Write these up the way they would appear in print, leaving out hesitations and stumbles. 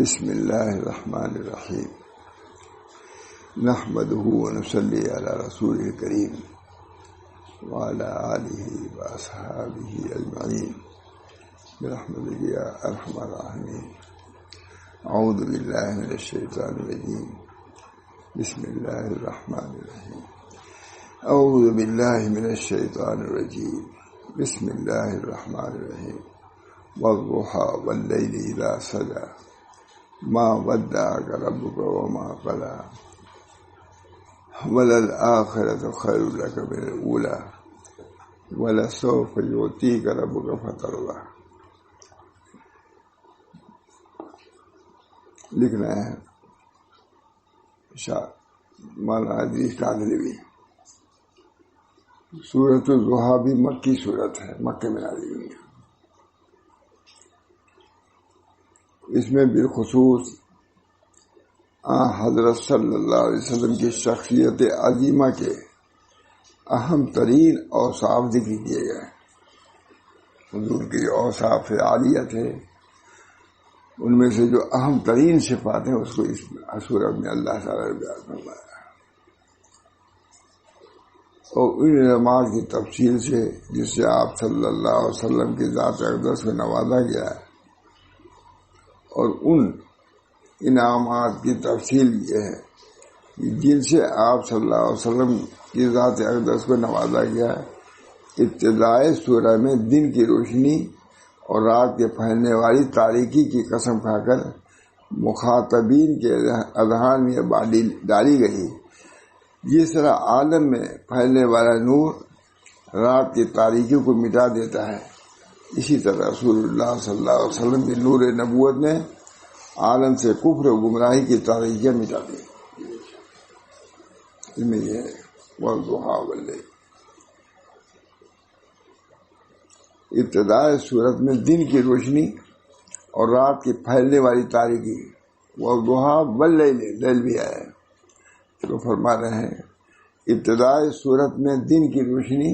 بسم اللہ الرحمن الرحیم نحمدہ ونصلی علی رسولہ الکریم وعلی آلہ واصحابہ اجمعین برحمتک یا ارحم الراحمین. اعوذ باللہ من الشیطان الرجیم. بسم اللہ الرحمن الرحیم. اعوذ باللہ من الشیطان الرجیم. بسم اللہ الرحمن الرحیم. والضحى واللیل اذا سجى ما ودعك ربك وما قلى وللآخرة خير لك من الأولى ولسوف يعطيك ربك فترضى. لکھنا ہے مولانا حدیث کاندھلوی. سورۃ الضحیٰ بھی مکی سورت ہے، مکے میں نازل ہوئی ہے. اس میں بالخصوص حضرت صلی اللہ علیہ وسلم کی شخصیت عظیمہ کے اہم ترین اوصاف ذکر کیے گئے. حضور کی اوصاف عالیہ تھے، ان میں سے جو اہم ترین صفات ہیں اس کو اس سورت میں اللہ تعالیٰ نے بیان فرمایا. اور ان علماء کی تفصیل سے جس سے آپ صلی اللہ علیہ وسلم کی ذات اقدس کو نوازا گیا ہے، اور ان انعامات کی تفصیل یہ ہے جن سے آپ صلی اللہ علیہ وسلم کی ذات اقدس کو نوازا گیا ہے. ابتدائے سورہ میں دن کی روشنی اور رات کے پھیلنے والی تاریکی کی قسم کھا کر مخاطبین کے اذہان میں یہ بات ڈالی گئی. جس طرح عالم میں پھیلنے والا نور رات کی تاریکی کو مٹا دیتا ہے، اسی طرح رسول اللہ صلی اللہ علیہ وسلم کی نور نبوت نے عالم سے کفر و گمراہی کی تاریکیاں مٹا دی. اس میں یہ ہے والضحیٰ واللیل. ابتدائے صورت میں دن کی روشنی اور رات کی پھیلنے والی تاریکی. والضحیٰ واللیل، لیل بھی آیا تو فرما رہے ہیں ابتدائے صورت میں دن کی روشنی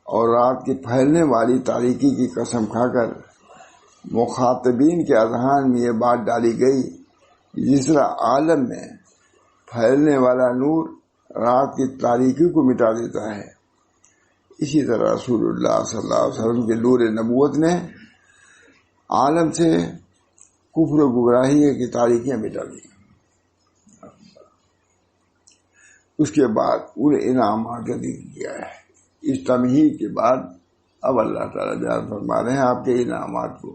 اور رات کی پھیلنے والی تاریکی کی قسم کھا کر مخاطبین کے اذہان میں یہ بات ڈالی گئی جس طرح عالم میں پھیلنے والا نور رات کی تاریکی کو مٹا دیتا ہے، اسی طرح رسول اللہ صلی اللہ علیہ وسلم کے نور نبوت نے عالم سے کفر و گمراہی کی تاریکیاں مٹا دی. اس کے بعد ان انعامات کا ذکر کیا ہے. اس تمہید کے بعد اب اللہ تعالیٰ بیان فرما رہے ہیں آپ کے انعامات کو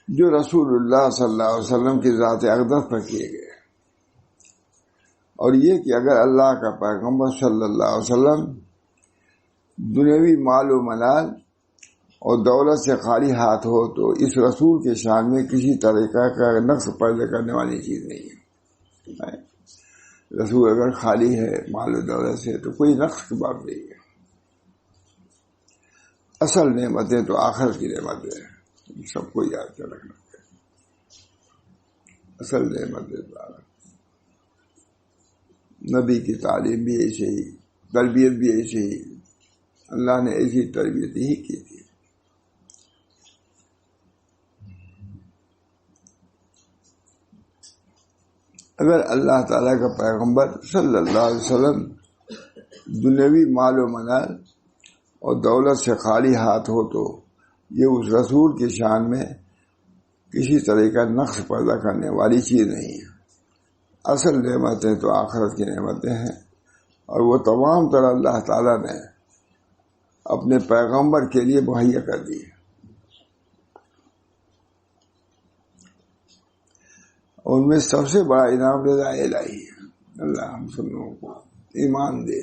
جو رسول اللہ صلی اللہ علیہ وسلم کی ذات اقدس پر کیے گئے. اور یہ کہ اگر اللہ کا پیغمبر صلی اللہ علیہ وسلم دنیوی مال و منال اور دولت سے خالی ہاتھ ہو تو اس رسول کے شان میں کسی طریقہ کا نقص پیدا کرنے والی چیز نہیں ہے. رسول اگر خالی ہے مال و دولت سے تو کوئی نقص کی بات نہیں ہے. اصل نعمتیں تو آخرت کی نعمتیں ہیں، سب کو یاد کر رکھنا چاہیے. اصل نعمتیں تو نبی کی تعلیم بھی ایسے ہی، تربیت بھی ایسے ہی، اللہ نے ایسی تربیت ہی کی تھی. اگر اللہ تعالیٰ کا پیغمبر صلی اللہ علیہ وسلم دنیوی مال و منال اور دولت سے خالی ہاتھ ہو تو یہ اس رسول کی شان میں کسی طرح کا نقص پیدا کرنے والی چیز نہیں ہے. اصل نعمتیں تو آخرت کی نعمتیں ہیں، اور وہ تمام طرح اللہ تعالیٰ نے اپنے پیغمبر کے لیے مہیا کر دی ہے. اور ان میں سب سے بڑا انعام رضا الہی ہے. اللہ ہم سب لوگوں کو ایمان دے،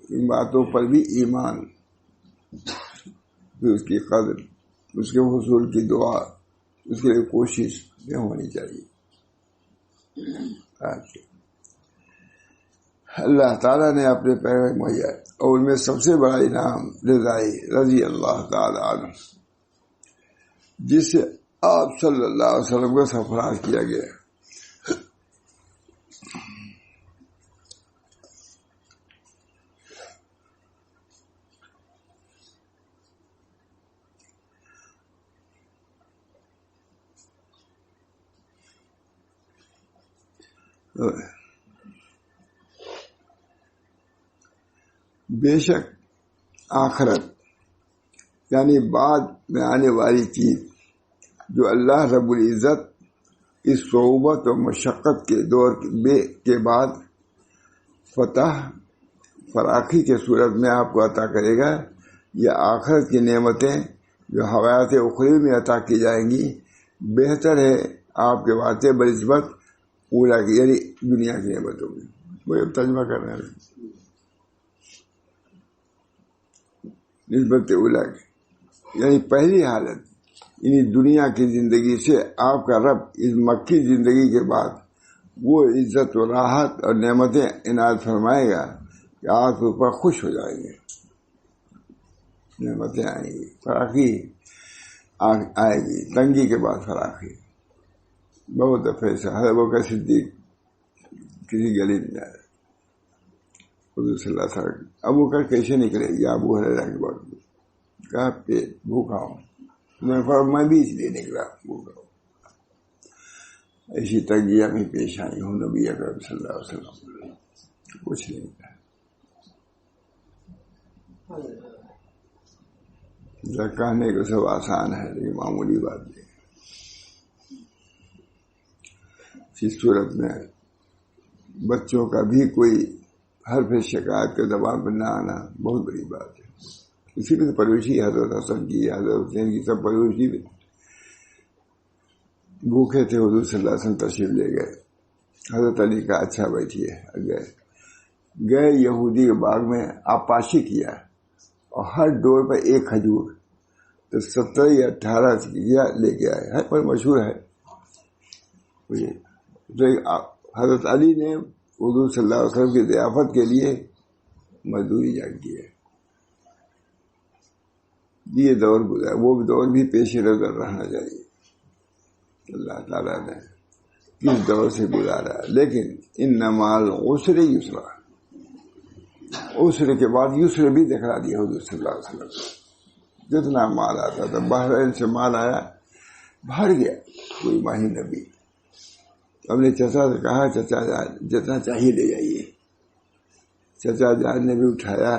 ان باتوں پر بھی ایمان، پھر اس کی قدر، اس کے حصول کی دعا، اس کے لیے کوشش یہ ہونی چاہیے. اللہ تعالیٰ نے اپنے پیغمبر مہیا، اور ان میں سب سے بڑا انعام رضی اللہ تعالی عنہ، جس سے آپ صلی اللہ علیہ وسلم کو سرفراز کیا گیا. بے شک آخرت یعنی بعد میں آنے والی چیز جو اللہ رب العزت اس صعوبت و مشقت کے دور کے بعد فتح فراخی کے صورت میں آپ کو عطا کرے گا، یا آخرت کی نعمتیں جو حیات اخروی میں عطا کی جائیں گی، بہتر ہے آپ کے واسطے بنسبت اولا کی یعنی دنیا کی نعمتوں میں. وہ ترجمہ کر رہے ہیں نسبت اولا کی، یعنی پہلی حالت یعنی دنیا کی زندگی سے آپ کا رب اس مکی زندگی کے بعد وہ عزت و راحت اور نعمتیں عنایت فرمائے گا کہ آپ کے اوپر خوش ہو جائیں گے. نعمتیں آئیں گی، فراخی آئے گی، تنگی کے بعد فراخی. بہت دفعہ سے حضرت ابوبکر صدیق کسی گلی میں جائے، حضور صلی اللہ علیہ وسلم ابوبکر کیسے نکلے یا ابو ہریرہ کے بعد کہا پیٹ بھوکا ہوں، میں بھی اس لیے نکلا بھوکا ہوں. ایسی تنگیاں بھی پیش آئی ہوں نبی اکرم صلی اللہ علیہ وسلم کچھ نہیں کہا. کہنے کو سب آسان ہے لیکن معمولی بات نہیں. اس صورت میں بچوں کا بھی کوئی حرف شکایت کے زبان پر نہ آنا بہت بڑی بات ہے. اسی میں پرورشی حضرت حسن کی، حضرت حسین کی سب پرورشی میں بھوکے تھے. حضور صلی اللہ علیہ وسلم تشریف لے گئے. حضرت علی کا اچھا بیٹھیے گئے یہودی کے باغ میں آپاشی کیا اور ہر ڈور پر ایک کھجور، تو 17 یا 18 لے کے آئے. ہے پر مشہور ہے. تو حضرت علی نے حضور صلی اللہ علیہ وسلم کی ضیافت کے لیے مزدوری جاری کی ہے. یہ دور گزرا، وہ دور بھی پیش نظر رہنا چاہیے. اللہ تعالیٰ نے کس دور سے گزارا، لیکن انما العسر یسرا، عسر کے بعد یسر بھی دکھا دیا حضور صلی اللہ علیہ وسلم. جتنا مال آتا تھا، بحرین سے مال آیا بھر گیا، کوئی ماہی نبی. اپنے چچا سے کہا چچا جان جتنا چاہیے لے جائیے. چچا جان نے بھی اٹھایا،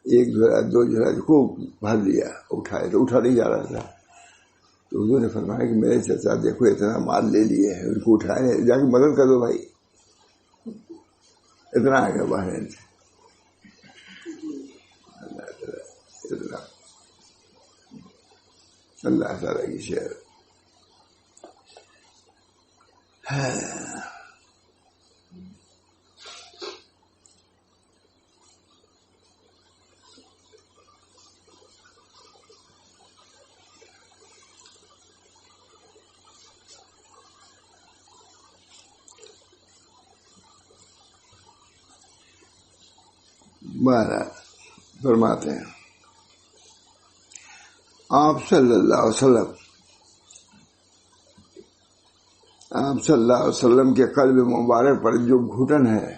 1 جھولا 2 جھولا خوب بھر لیا. اٹھایا تو اٹھا نہیں جا رہا تھا. تو حضور نے فرمایا کہ میرے چچا دیکھو اتنا مال لے لیے ہیں، ان کو اٹھائے، جا کے مدد کر دو بھائی. اتنا آ گیا بحرین سے. اللہ تعالیٰ کی شعر مہاراج فرماتے ہیں آپ صلی اللہ علیہ وسلم کے قلب مبارک پر جو گھٹن ہے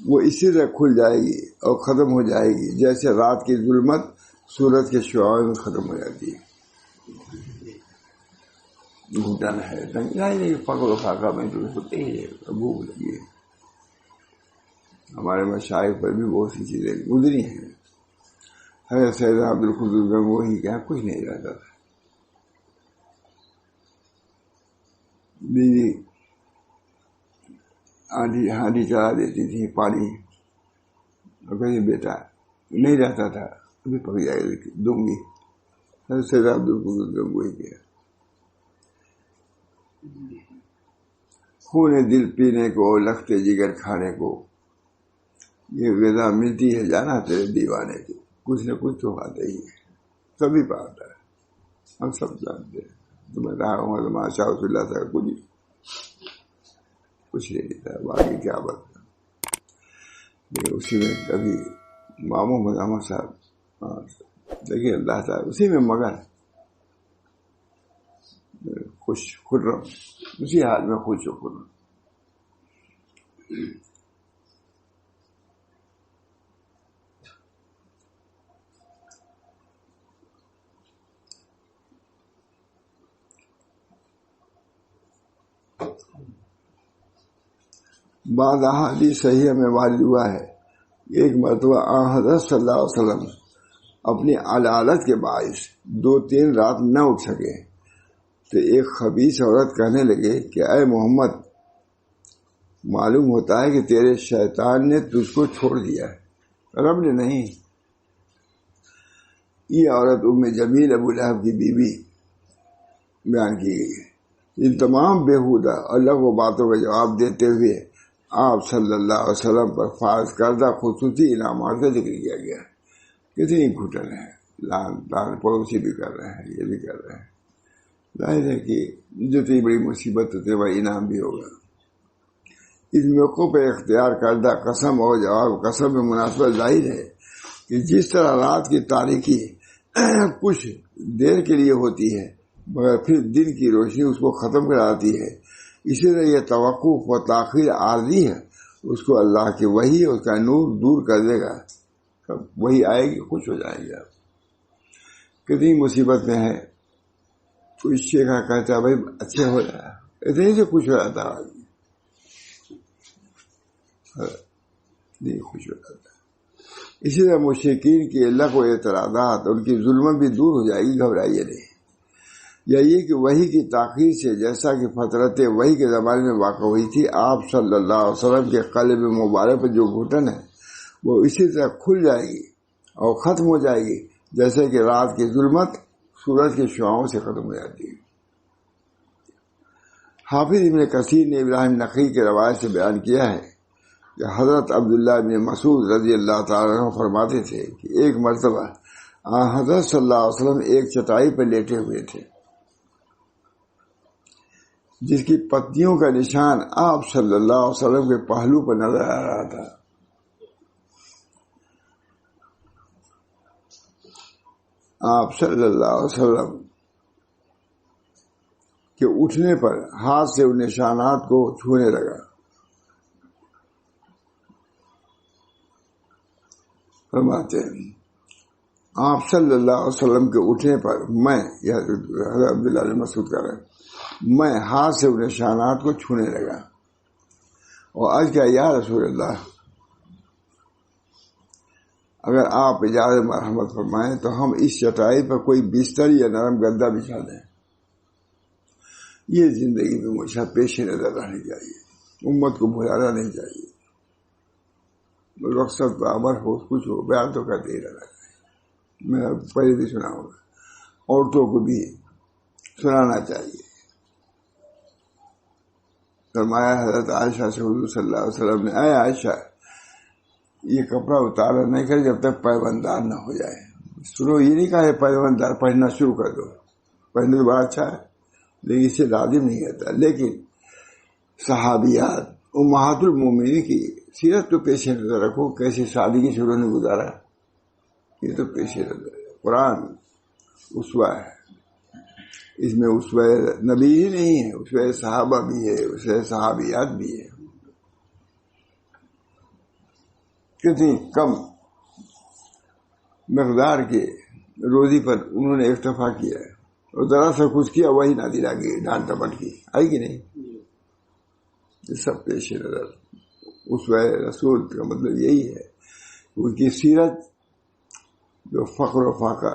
وہ اسی طرح کھل جائے گی اور ختم ہو جائے گی جیسے رات کی ظلمت سورج کے شعاعوں میں ختم ہو جاتی ہے. گھٹن ہے، فقر و فاقہ میں جو ہوتے ہی بھوک لگی ہے. ہمارے مشائخ پر بھی بہت سی چیزیں گزری ہیں. حضرت سید عبد القدوس گنگوہی کے یہاں کچھ نہیں رہتا تھا. بیوی ہانڈی چلا دیتی تھی پانی، اور کہیں بیٹا نہیں رہتا تھا ابھی پک جائے گا دوں گی. حضرت سید عبد القدوس گنگوہی کے خون دل پینے کو، لخت جگر کھانے کو، یہ غذا ملتی ہے جانا تیرے دیوانے کو. کچھ نہ کچھ تو آتا ہی ہے، سبھی پہ آتا ہے، ہم سب جانتے ہیں. تو میں رہا ہوں تو ماشاء اللہ تھا کچھ نہیں دیتا باقی کیا بات. لیکن اسی میں کبھی ماموں محمد صاحب دیکھیے اللہ تعالیٰ اسی میں مگر خوش خرم، اسی حال میں خوش و خرم. بعض احادیث صحیح میں وارد ہوا ہے، ایک مرتبہ حضرت صلی اللہ علیہ وسلم اپنی علالت کے باعث 2-3 رات نہ اٹھ سکے تو ایک خبیث عورت کہنے لگے کہ اے محمد، معلوم ہوتا ہے کہ تیرے شیطان نے تجھ کو چھوڑ دیا ہے، رب نے نہیں۔ یہ عورت ام جمیل ابو لہب کی بیوی بیان کی گئی ہے۔ ان تمام بےہودہ اور لغو باتوں کا جواب دیتے ہوئے آپ صلی اللہ علیہ وسلم پر فارض کردہ خصوصی انعامات کا ذکر کیا گیا۔ کتنی گھٹن ہے، لان پڑوسی بھی کر رہے ہیں، یہ بھی کر رہے ہیں۔ ظاہر ہے کہ جتنی بڑی مصیبت اتنا بڑا انعام بھی ہوگا۔ اس موقع پہ اختیار کردہ قسم اور جواب قسم میں مناسبت ظاہر ہے کہ جس طرح رات کی تاریکی کچھ دیر کے لیے ہوتی ہے مگر پھر دن کی روشنی اس کو ختم کراتی ہے، اسی طرح یہ توقف و تاخیر عارضی ہے، اس کو اللہ کی وحی اس کا نور دور کر دے گا۔ وہی آئے گی، خوش ہو جائیں گے۔ کتنی مصیبت میں ہے، کوئی شیخا کہتا ہے بھائی اچھے ہو جائے، اتنے سے خوش ہو جاتا ہے، نہیں خوش ہو جاتا۔ اسی طرح مشرکین کی علت و اعتراضات، ان کی ظلمت بھی دور ہو جائے گی، گھبرائیے نہیں۔ یا یہ کہ وحی کی تاخیر سے جیسا کہ فطرت وحی کے زمانے میں واقع ہوئی تھی، آپ صلی اللہ علیہ وسلم کے قلب مبارک پر جو گھٹن ہے وہ اسی طرح کھل جائے گی اور ختم ہو جائے گی جیسے کہ رات کی ظلمت سورج کی شعاؤں سے ختم ہو جاتی ہے۔ حافظ ابن کثیر نے ابراہیم نخعی کے روایت سے بیان کیا ہے کہ حضرت عبداللہ بن مسعود رضی اللہ تعالیٰ عنہ فرماتے تھے کہ ایک مرتبہ حضرت صلی اللہ علیہ وسلم ایک چٹائی پر لیٹے ہوئے تھے جس کی پتیوں کا نشان آپ صلی اللہ علیہ وسلم کے پہلو پر نظر آ رہا تھا۔ آپ صلی اللہ علیہ وسلم کے اٹھنے پر ہاتھ سے ان نشانات کو چھونے لگا۔ فرماتے ہیں آپ صلی اللہ علیہ وسلم کے اٹھنے پر میں، حضرت عبداللہ بن مسعود کر رہے ہیں، میں ہاتھ سے ان نشانات کو چھونے لگا اور عرض کیا یا رسول اللہ، اگر آپ اجازت مرحمت فرمائیں تو ہم اس چٹائی پر کوئی بستر یا نرم گدا بچھا دیں۔ یہ زندگی میں مجھے پیش نظر رہنی چاہیے، امت کو بھلانا نہیں چاہیے۔ رخصت پر امر ہو، کچھ ہو، بیان تو کرتے ہی رہنا چاہیے۔ میں پہلے بھی سنا ہوگا، عورتوں کو بھی سنانا چاہیے۔ فرمایا حضرت عائشہ سے حضور صلی اللہ علیہ وسلم نے، اے عائشہ، یہ کپڑا اتارا نہیں کرے جب تک پیوندار نہ ہو جائے۔ سنو، یہ نہیں کہا پیوندار پہننا شروع کر دو، پہننے تو بڑا اچھا ہے لیکن اس سے لازم نہیں ہوتا۔ لیکن صحابیات امہات المومنین کی سیرت تو پیش نظر رکھو، کیسی شادی کی شروع نے گزارا، یہ تو پیش نظر ہے۔ قرآن اسوہ ہے، اس میں اسوہ نبی ہی نہیں ہے، اسوہ صحابہ بھی ہے، اسوہ صحابیات بھی ہے۔ کتنی کم مقدار کے روزی پر انہوں نے اکتفا کیا ہے اور ذرا سا کچھ کیا وہی نادر آ گئی، ڈانٹ ٹپٹ کی آئی کہ نہیں؟ یہ سب پیش نظر اسوہ رسول کا مطلب یہی ہے، ان کی سیرت جو فخر و فاقہ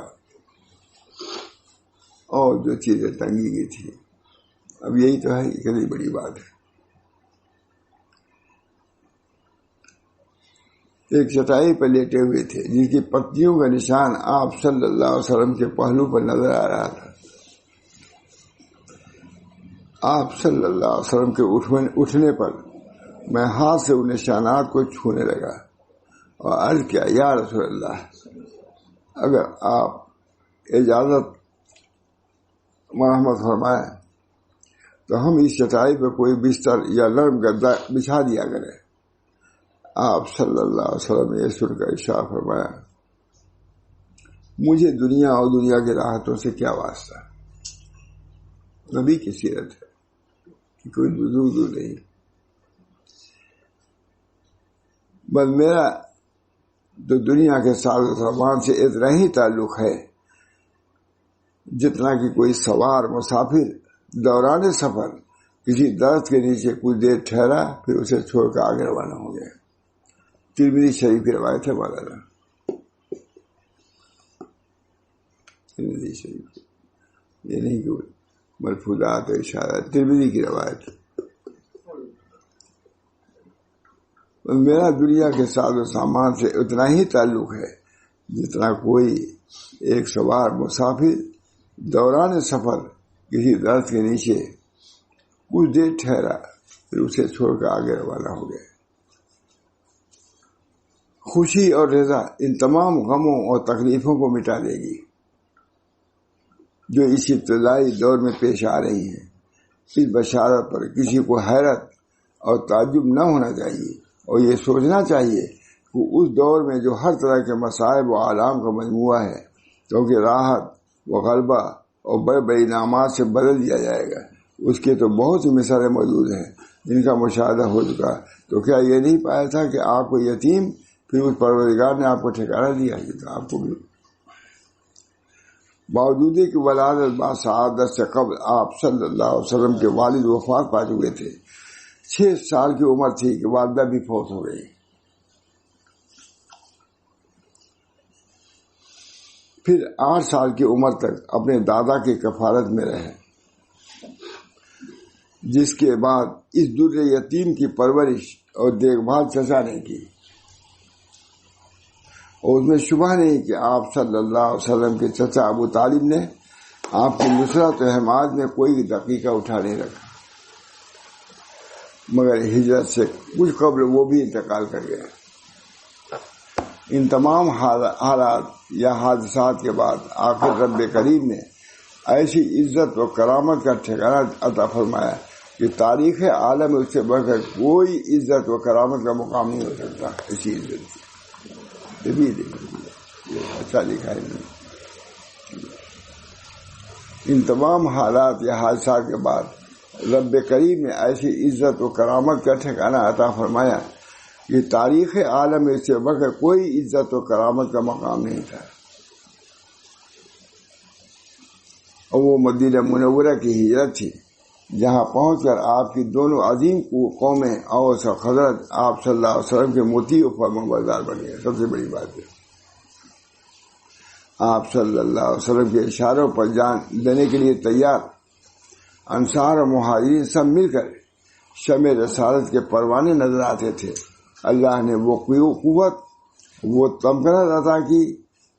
اور جو چیزیں تنگی کی تھی، اب یہی تو ہے، کتنی بڑی بات ہے۔ ایک چٹائی پر لیٹے ہوئے تھے جن کی پتیوں کا نشان آپ صلی اللہ علیہ وسلم کے پہلو پر نظر آ رہا تھا۔ آپ صلی اللہ علیہ وسلم کے اٹھنے پر میں ہاتھ سے ان نشانات کو چھونے لگا اور عرض کیا یا رسول اللہ، اگر آپ اجازت مرحمت فرمائیں تو ہم اس چٹائی پر کوئی بستر یا نرم گدا بچھا دیا کریں۔ آپ صلی اللہ علیہ وسلم نے یہ سن کر ارشاد فرمایا، مجھے دنیا اور دنیا کی راحتوں سے کیا واسطہ؟ نبی کی سیرت ہے کہ کوئی دور نہیں، بس میرا تو دنیا کے ساز و سامان سے اتنا ہی تعلق ہے جتنا کہ کوئی سوار مسافر دوران سفر کسی درخت کے نیچے کچھ دیر ٹھہرا، پھر اسے چھوڑ کر آگے روانہ ہو گیا۔ ترمذی شریف کی روایت ہے مولانا، ترمذی شریف، یہ نہیں کہ ملفوظات اشارات، ترمذی کی روایت۔ میرا دنیا کے ساز و سامان سے اتنا ہی تعلق ہے جتنا کوئی ایک سوار مسافر دوران سفر کسی درخت کے نیچے کچھ دیر ٹھہرا، پھر اسے چھوڑ کر آگے روانہ ہو گئے۔ خوشی اور رضا ان تمام غموں اور تکلیفوں کو مٹا دے گی جو اس ابتدائی دور میں پیش آ رہی ہیں۔ اس بشارت پر کسی کو حیرت اور تعجب نہ ہونا چاہیے، اور یہ سوچنا چاہیے کہ اس دور میں جو ہر طرح کے مصائب و آلام کا مجموعہ ہے، کیونکہ راحت و غلبہ اور بڑے بڑے انعامات سے بدل دیا جائے گا، اس کے تو بہت سی مثالیں موجود ہیں جن کا مشاہدہ ہو چکا۔ تو کیا یہ نہیں پایا تھا کہ آپ کو یتیم، پھر اس پروردگار نے آپ کو ٹھکانہ دیا، یہ تو آپ کو بھی باوجود کہ ولادت با سعادت سے قبل آپ صلی اللہ علیہ وسلم کے والد وفات پا چکے تھے۔ 6 سال کی عمر تھی کہ والدہ بھی فوت ہو گئی۔ پھر 8 سال کی عمر تک اپنے دادا کی کفالت میں رہے، جس کے بعد اس در یتیم کی پرورش اور دیکھ بھال چچا نے کی، اور اس میں شبہ نہیں کہ آپ صلی اللہ علیہ وسلم کے چچا ابو طالب نے آپ کی نصرت و حمایت میں کوئی دقیقہ اٹھا نہیں رکھا، مگر ہجرت سے کچھ قبل وہ بھی انتقال کر گئے۔ ان تمام حالات یا حادثات کے بعد آخر رب کریم نے ایسی عزت و کرامت کا ٹھکانہ عطا فرمایا کہ تاریخ عالم میں اس سے بڑھ کر کوئی عزت و کرامت کا مقام نہیں ہو سکتا۔ اسی عزت سے اچھا لکھا ہے۔ ان تمام حالات یا حادثات کے بعد رب کریم نے ایسی عزت و کرامت کا ٹھکانہ عطا فرمایا کہ تاریخ عالم میں اس سے بڑھ کر کوئی عزت و کرامت کا مقام نہیں تھا۔ اور وہ مدینہ منورہ کی ہجرت تھی، جہاں پہنچ کر آپ کی دونوں عظیم قومیں اوس اور خزرج آپ صلی اللہ علیہ وسلم کے مطیع و فرمانبردار بن گئے۔ سب سے بڑی بات ہے، آپ صلی اللہ علیہ وسلم کے اشاروں پر جان دینے کے لیے تیار انصار اور مہاجرین سب مل کر شمع رسالت کے پروانے نظر آتے تھے۔ اللہ نے وہ قوت، وہ تمکنت عطا کی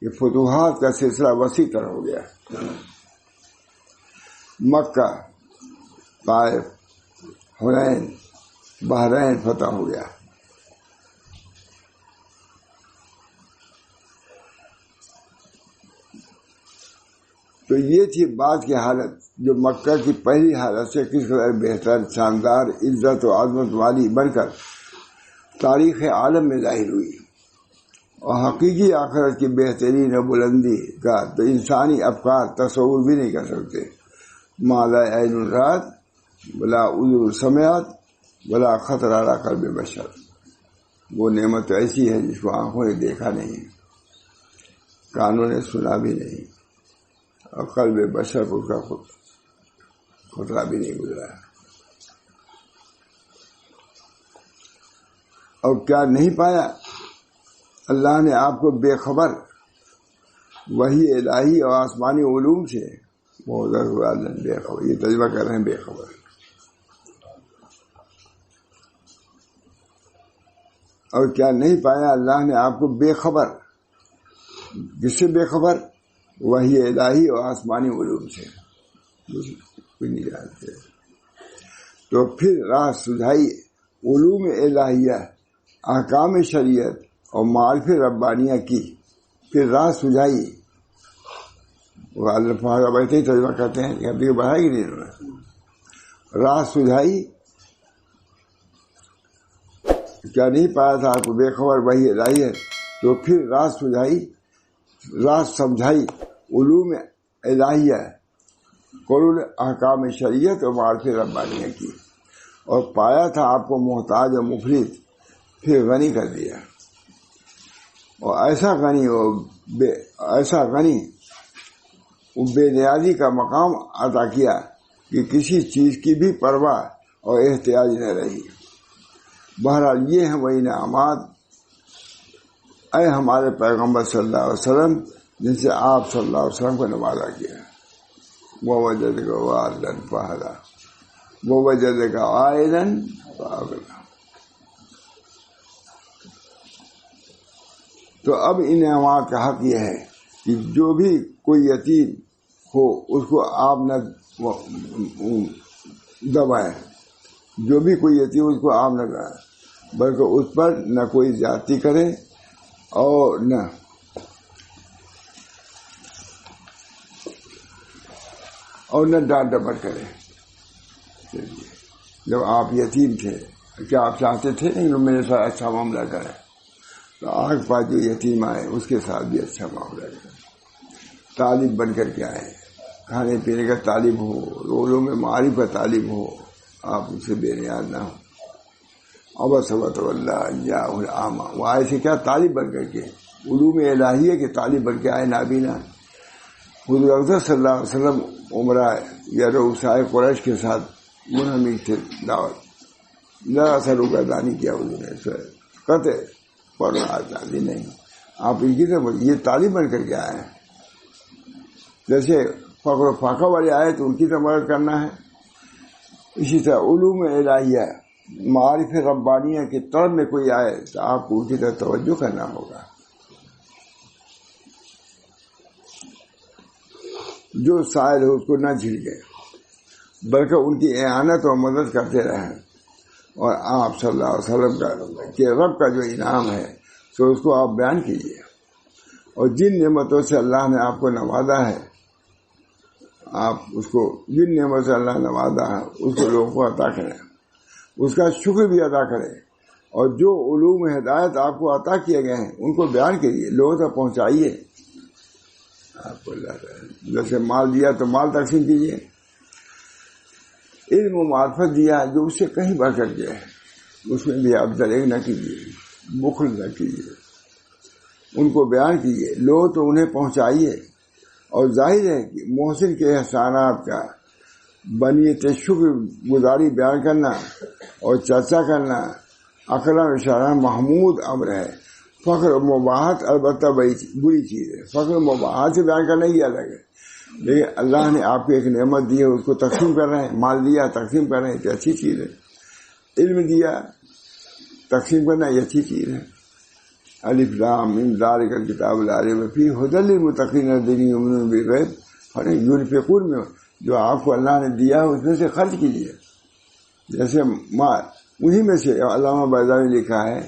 کہ فتوحات کا سلسلہ وسیع تر ہو گیا۔ مکہ، طائف، حنین، بحرین فتح ہو گیا۔ تو یہ تھی بات کی حالت جو مکہ کی پہلی حالت سے کس قدر بہتر، شاندار، عزت و عظمت والی بن کر تاریخ عالم میں ظاہر ہوئی، اور حقیقی آخرت کی بہترین و بلندی کا تو انسانی افکار تصور بھی نہیں کر سکتے۔ ما لا عین رات ولا اذن سمعت ولا خطر علی قلب بشر، وہ نعمت ایسی ہے جس کو آنکھوں نے دیکھا نہیں، کانوں نے سنا بھی نہیں، اور قلب بشر کو اس کا خطرہ بھی نہیں گزرا۔ اور کیا نہیں پایا اللہ نے آپ کو بے خبر وحی الہی اور آسمانی علوم سے؟ بے خبر، یہ تجربہ کر رہے ہیں بے خبر۔ اور کیا نہیں پایا اللہ نے آپ کو بے خبر، جس سے بے خبر؟ وحی الہی اور آسمانی علوم سے، کوئی نہیں جانتے۔ تو پھر راہ سجھائی علوم الہیہ، احکام شریعت اور معارف ربانیہ کی، پھر راہ سجھائی۔ وہ اللہ بیٹھے ہی ترجمہ کرتے ہیں کہ ابھی بڑھائی گی نہیں انہوں نے، راہ سجھائی۔ کیا نہیں پایا تھا آپ کو بے خبر وحی الہی ہے؟ تو پھر راہ سجھائی، راہ سمجھائی علوم الہیہ، قرون احکام شریعت اور معارف ربانیہ کی، اور پایا تھا آپ کو محتاج اور مفلس، پھر غنی کر دیا، اور ایسا غنی وہ بے نیازی کا مقام عطا کیا کہ کسی چیز کی بھی پرواہ اور احتیاج نہ رہی۔ بہرحال یہ ہیں وہی انعامات اے ہمارے پیغمبر صلی اللہ علیہ وسلم جن سے آپ صلی اللہ علیہ وسلم کو نوازا گیا۔ وَوَجَدَكَ ضَالًّا فَهَدَىٰ وَوَجَدَكَ عَائِلًا فَأَغْنَىٰ۔ تو اب ان انعامات کا حق یہ ہے کہ جو بھی کوئی یتیم ہو اس کو آپ نہ دبائیں، جو بھی کوئی یتیم اس کو آپ نہ دبائیں، بلکہ اس پر نہ کوئی زیادتی کرے اور نہ ڈانٹ ڈپٹ کرے۔ جب آپ یتیم تھے کیا آپ چاہتے تھے کہ میرے ساتھ اچھا معاملہ کرے؟ تو آگ پاس جو یتیم آئے اس کے ساتھ بھی اچھا معاملہ کرے، طالب بن کر کے آئے، کھانے پینے کا طالب ہو، روزوں میں معارف کا طالب ہو، آپ ان سے بے نیاز نہ ہو۔ ابصبت اللہ وہ آئے سے کیا طالب بن کر کے، علوم الہیہ کے طالب بن کے آئے نابینا۔ حضور اکرم صلی اللہ علیہ وسلم عمرہ یا رؤسائے قریش کے ساتھ منہمک تھے دعوت، ذرا سا روگردانی کیا حضور نے، قطع فوراً آزادی نہیں۔ آپ ان کی طرف یہ طالب بن کر کے آئے ہیں، جیسے فقر و فاقہ والے آئے تو ان کی طرف مدد کرنا ہے، اسی طرح علوم الہیہ معارف ربانیہ کی طرف میں کوئی آئے تو آپ کو ان کی طرف توجہ کرنا ہوگا۔ جو سائل ہو اس کو نہ جھڑکے بلکہ ان کی اعانت اور مدد کرتے رہیں، اور آپ صلی اللہ علیہ وسلم کہ رب کا جو انعام ہے تو اس کو آپ بیان کیجیے، اور جن نعمتوں سے اللہ نے آپ کو نوازا ہے، آپ اس کو جن نعمتوں سے اللہ نے نوازا ہے اس کو لوگوں کو عطا کریں، اس کا شکر بھی ادا کریں، اور جو علوم ہدایت آپ کو عطا کیے گئے ہیں ان کو بیان کیجیے، لوگوں تک پہنچائیے۔ آپ کو جیسے مال دیا تو مال تقسیم کیجیے، علم و معرفت دیا جو اس سے کہیں بڑھ کر گیا ہے اس میں بھی آپ دریغ نہ کیجیے، بخل نہ کیجیے، ان کو بیان کیجیے، لوگ تو انہیں پہنچائیے۔ اور ظاہر ہے کہ محسن کے احسانات کا بنیت شکر گزاری بیان کرنا اور چرچا کرنا عقل و اشارہ محمود امر ہے۔ فخر و مباحت البتہ بری چیز ہے، فخر و مباحت سے بیان کرنا ہی الگ ہے، لیکن اللہ نے آپ کو ایک نعمت دی ہے اس کو تقسیم کر رہے ہیں، مال دیا تقسیم کر رہے ہیں تو اچھی چیز ہے، علم دیا تقسیم کرنا یہ اچھی چیز ہے۔ الف لام میم ذالک الکتاب لا ریب فیہ ھدی للمتقین الذین یؤمنون بالغیب۔ یونفقون میں جو آپ کو اللہ نے دیا اس میں سے خرچ کیجیے، جیسے مال انہی میں سے علامہ بیضاوی نے لکھا ہے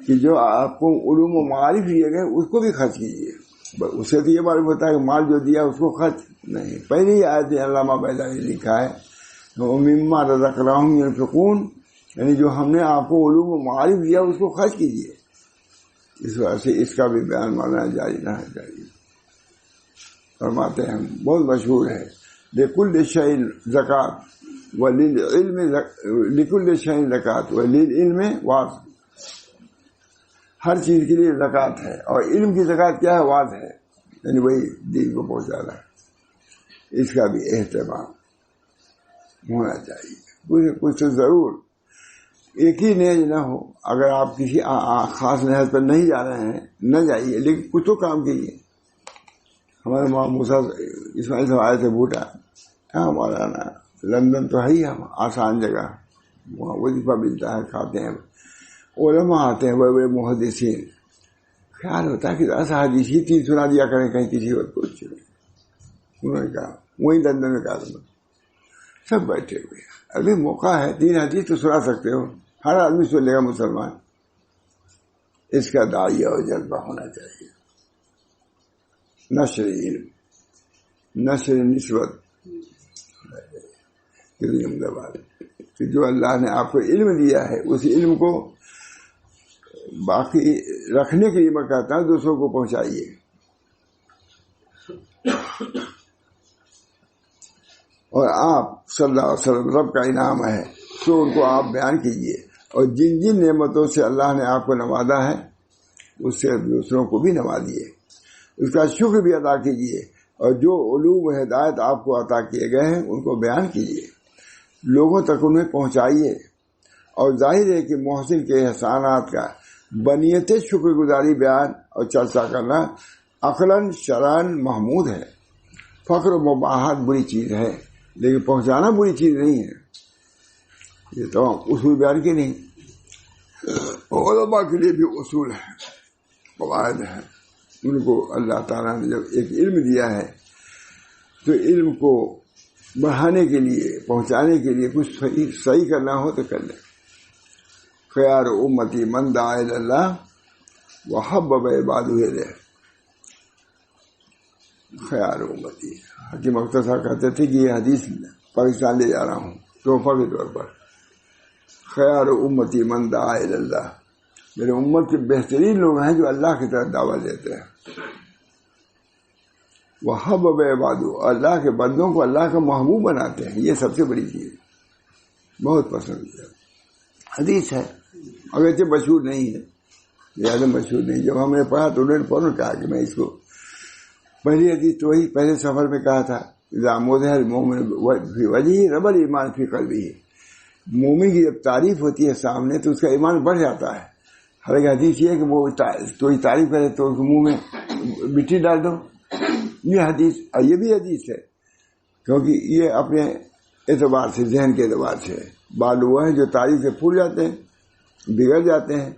کہ جو آپ کو علوم و معارف دیے گئے اس کو بھی خرچ کیجیے۔ اس سے تو یہ معلوم ہوتا ہے کہ مال جو دیا اس کو خرچ نہیں، پہلے ہی آیت علامہ بیضاوی نے لکھا ہے مما رزقناہم ینفقون، یعنی جو ہم نے آپ کو علوم و معارف دیا اس کو خرچ کیجیے۔ اس وجہ سے اس کا بھی بیان مانا جاری رہنا چاہیے۔ فرماتے ہیں بہت مشہور ہے لکل شیء زکوٰۃ وللعلم لکل شیء زکوٰۃ وللعلم واعظ، ہر چیز کے لیے زکوٰۃ ہے، اور علم کی زکوٰۃ کیا ہے؟ واعظ ہے، یعنی وہی دین کو پہنچانا ہے۔ اس کا بھی اہتمام ہونا چاہیے، کچھ تو ضرور ایک ہی نیز نہ ہو۔ اگر آپ کسی خاص نہج پر نہیں جا رہے ہیں نہ جائیے، لیکن کچھ تو کام کیجیے۔ ہمارے موسیٰ اسماعیل صاحب آئے تھے بھوٹا، ہاں مولانا لندن تو ہے ہی ہم آسان جگہ، وہاں وظیفہ ملتا ہے، کھاتے ہیں، علماء آتے ہیں بڑے بڑے محدثین، خیال ہوتا ہے کہ ایسا حدیث ہی 3 سنا دیا کریں کہیں کسی اور کو۔ انہوں نے کہا وہی لندن میں کہا سب بیٹھے ہوئے، ابھی موقع ہے 3 حدیث تو سنا سکتے ہو، ہر آدمی سن لے گا مسلمان۔ اس کا داعیہ اور جذبہ ہونا چاہیے، نشر علم، نشر نسبت، کہ جو اللہ نے آپ کو علم دیا ہے اس علم کو باقی رکھنے کے لیے میں کہتا ہوں دوسروں کو پہنچائیے۔ اور آپ صلی اللہ علیہ وسلم رب کا انعام ہے تو ان کو آپ بیان کیجیے، اور جن جن نعمتوں سے اللہ نے آپ کو نوازا ہے اس سے دوسروں کو بھی نوازیے، اس کا شکر بھی ادا کیجیے، اور جو علوم و ہدایت آپ کو عطا کیے گئے ہیں ان کو بیان کیجیے۔ لوگوں تک انہیں پہنچائیے، اور ظاہر ہے کہ محسن کے احسانات کا بنیت شکر گزاری بیان اور چرچا کرنا عقلاً شرعاً محمود ہے۔ فخر و مباحت بری چیز ہے، لیکن پہنچانا بری چیز نہیں ہے۔ یہ تو اصول بیان کے نہیں، علماء کے لیے بھی اصول ہے، قواعد ہیں۔ ان کو اللہ تعالیٰ نے جب ایک علم دیا ہے تو علم کو بڑھانے کے لیے، پہنچانے کے لیے کچھ صحیح کرنا ہو تو کر لیں۔ خیار امتی من دعا الی اللہ وحبب عبادہ الیہ۔ خیار امتی، حکیم اختر صاحب کہتے تھے کہ یہ حدیث پاکستان لے جا رہا ہوں تحفہ کے طور پر۔ خیار امتی من دعا الی اللہ، میرے امت کے بہترین لوگ ہیں جو اللہ کی طرف دعوت دیتے ہیں۔ وحبب عبادہ، اللہ کے بندوں کو اللہ کا محبوب بناتے ہیں، یہ سب سے بڑی چیز، بہت پسند ہے۔ حدیث ہے، اگرچہ مشہور نہیں ہے، زیادہ مشہور نہیں۔ جب ہم نے پڑھا تو انہوں نے فوراً کہا کہ میں اس کو، پہلی حدیث تو وہی پہلے سفر میں کہا تھا، اذا مدح المؤمن فی وجهه ربى الایمان فی قلبه۔ مومن کی جب تعریف ہوتی ہے سامنے تو اس کا ایمان بڑھ جاتا ہے۔ حالانکہ حدیث یہ ہے کہ وہ کوئی تعریف کرے تو اس منہ میں مٹی ڈال دو، یہ حدیث، اور یہ بھی حدیث ہے، کیونکہ یہ اپنے اعتبار سے، ذہن کے اعتبار سے بعض لوگ ہیں جو تعریف سے پھول جاتے ہیں، بگڑ جاتے ہیں،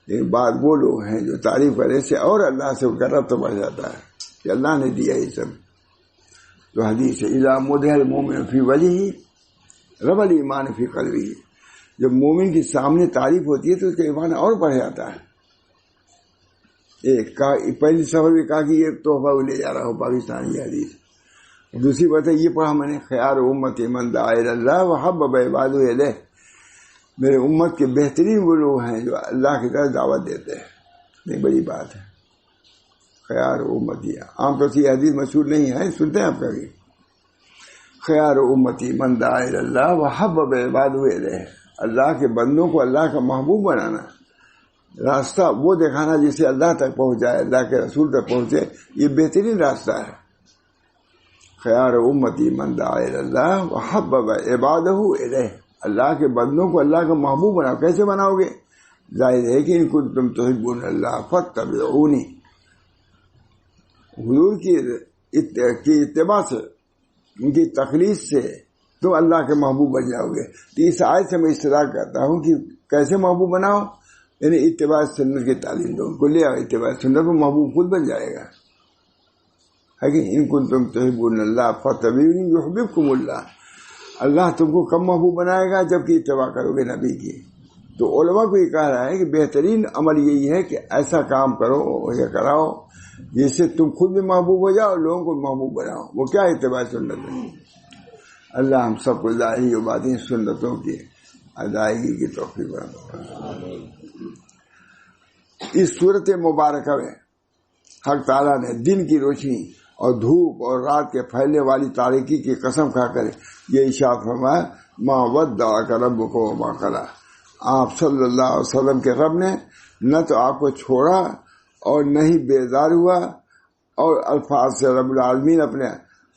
لیکن بعض وہ لوگ ہیں جو تعریف کرنے سے اور اللہ سے ان کا ربط بڑھ جاتا ہے کہ اللہ نے دیا یہ سب۔ تو حدیث ہے اذا مدح المؤمن فی وجهه ربى الایمان فی قلبه۔ جب مومن کے سامنے تعریف ہوتی ہے تو اس کا ایمان اور بڑھ جاتا ہے۔ پہلی سفر میں کہا کہ یہ تحفہ لے جا رہا ہوں پاکستانی حدیث۔ دوسری بات ہے یہ پڑھا میں نے، خیار امتی من دعا الی اللہ وحبب عبادہ الیہ، میرے امت کے بہترین وہ لوگ ہیں جو اللہ کی طرف دعوت دیتے ہیں۔ یہ بڑی بات ہے، خیار امتی۔ عام طور سے یہ حدیث مشہور نہیں ہے، سنتے ہیں آپ کبھی؟ خیار امتی من دعا الی اللہ وحبب عبادہ الیہ، اللہ کے بندوں کو اللہ کا محبوب بنانا، راستہ وہ دکھانا جسے اللہ تک پہنچائے، اللہ کے رسول تک پہنچے، یہ بہترین راستہ ہے۔ خیار امتی من دعا الی اللہ وحبب عبادہ الیہ، اللہ کے بندوں کو اللہ کا محبوب بناؤ۔ کیسے بناؤ گے؟ ظاہر ہے کہ ان کنتم تحبون اللہ فاتبعونی، حضور کی اتباع سے، ان کی تقلید سے تم اللہ کے محبوب بن جاؤ گے۔ تو اس آیت سے میں اشتراک کرتا ہوں کہ کیسے محبوب بناؤ، یعنی اتباع سنت کی تعلیم دو، ان کو لے آؤ اتباع سنت میں، محبوب خود بن جائے گا۔ ہے کہ ان کنتم تحبون اللہ فاتبعونی یحببکم اللہ، اللہ تم کو کم محبوب بنائے گا جبکہ اتباع کرو گے نبی کی۔ تو علماء کو یہ کہہ رہا ہے کہ بہترین عمل یہی ہے کہ ایسا کام کرو یا کراؤ جس سے تم خود بھی محبوب ہو جاؤ اور لوگوں کو محبوب بناؤ۔ وہ کیا اتباع سنت ہے؟ اللہ ہم سب کو ظاہری و باطنی سنتوں کی ادائیگی کی توفیق عطا فرمائے۔ اس صورت مبارکہ میں حق تعالیٰ نے دن کی روشنی اور دھوپ اور رات کے پھیلنے والی تاریکی کی قسم کھا کر یہ ارشاد فرمایا، ما ودعک ربک وما قلی۔ آپ صلی اللہ علیہ وسلم کے رب نے نہ تو آپ کو چھوڑا اور نہ ہی بیزار ہوا، اور الفاظ سے رب العالمین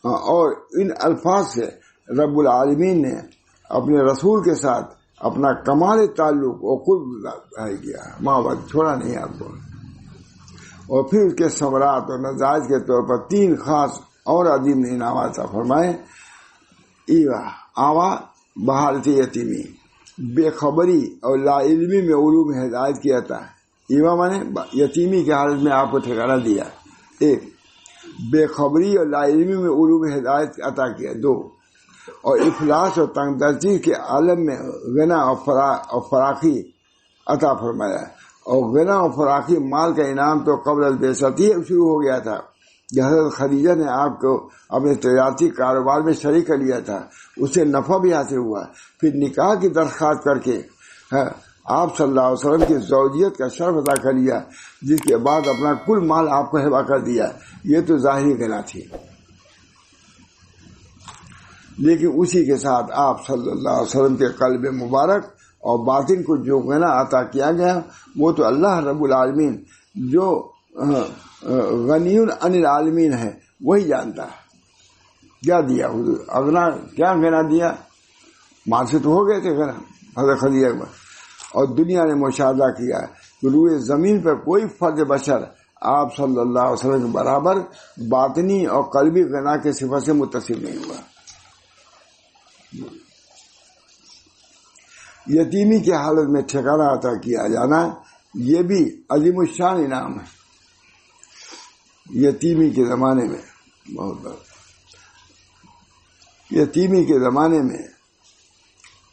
اور ان الفاظ سے رب العالمین نے اپنے رسول کے ساتھ اپنا کمال تعلق اور قرب ظاہر کیا، ما ود، چھوڑا نہیں آپ کو۔ اور پھر اس کے ثمرات اور نتائج کے طور پر 3 خاص اور عظیم انعامات عطا فرمائے۔ آوا بحالت یتیمی، بے خبری اور لا علمی میں علوم ہدایت کیا تھا۔ ایوا مانے یتیمی کی حالت میں آپ کو ٹھکانہ دیا، 1، بے خبری اور لا علمی میں علوم ہدایت عطا کیا، 2، اور افلاس اور تنگ دستی کے عالم میں غنا اور فراخی عطا فرمایا۔ اور غنا و فراخی مال کا انعام تو قبل البعثتی شروع ہو گیا تھا کہ حضرت خدیجہ نے آپ کو اپنے تجارتی کاروبار میں شریک کر لیا تھا، اسے نفع بھی حاصل ہوا۔ پھر نکاح کی درخواست کر کے آپ صلی اللہ علیہ وسلم کی زوجیت کا شرف ادا کر لیا، جس کے بعد اپنا کل مال آپ کو ہبہ کر دیا۔ یہ تو ظاہری غنا تھی، لیکن اسی کے ساتھ آپ صلی اللہ علیہ وسلم کے قلب مبارک اور باطن کو جو غنا عطا کیا گیا وہ تو اللہ رب العالمین جو غنی عن العالمین ہے وہی جانتا ہے۔ کیا دیا حضور؟ اغنا کیا غنا دیا؟ مال سے تو ہو گئے تھے غنا حضرت خدیجہ میں، اور دنیا نے مشاہدہ کیا کہ روئے زمین پر کوئی فرد بشر آپ صلی اللہ علیہ وسلم کے برابر باطنی اور قلبی غنا کے صفت سے متصف نہیں ہوا۔ یتیمی کی حالت میں ٹھکانہ عطا کیا جانا یہ بھی عظیم الشان انعام ہے۔ یتیمی کے زمانے میں بہت بڑا، یتیمی کے زمانے میں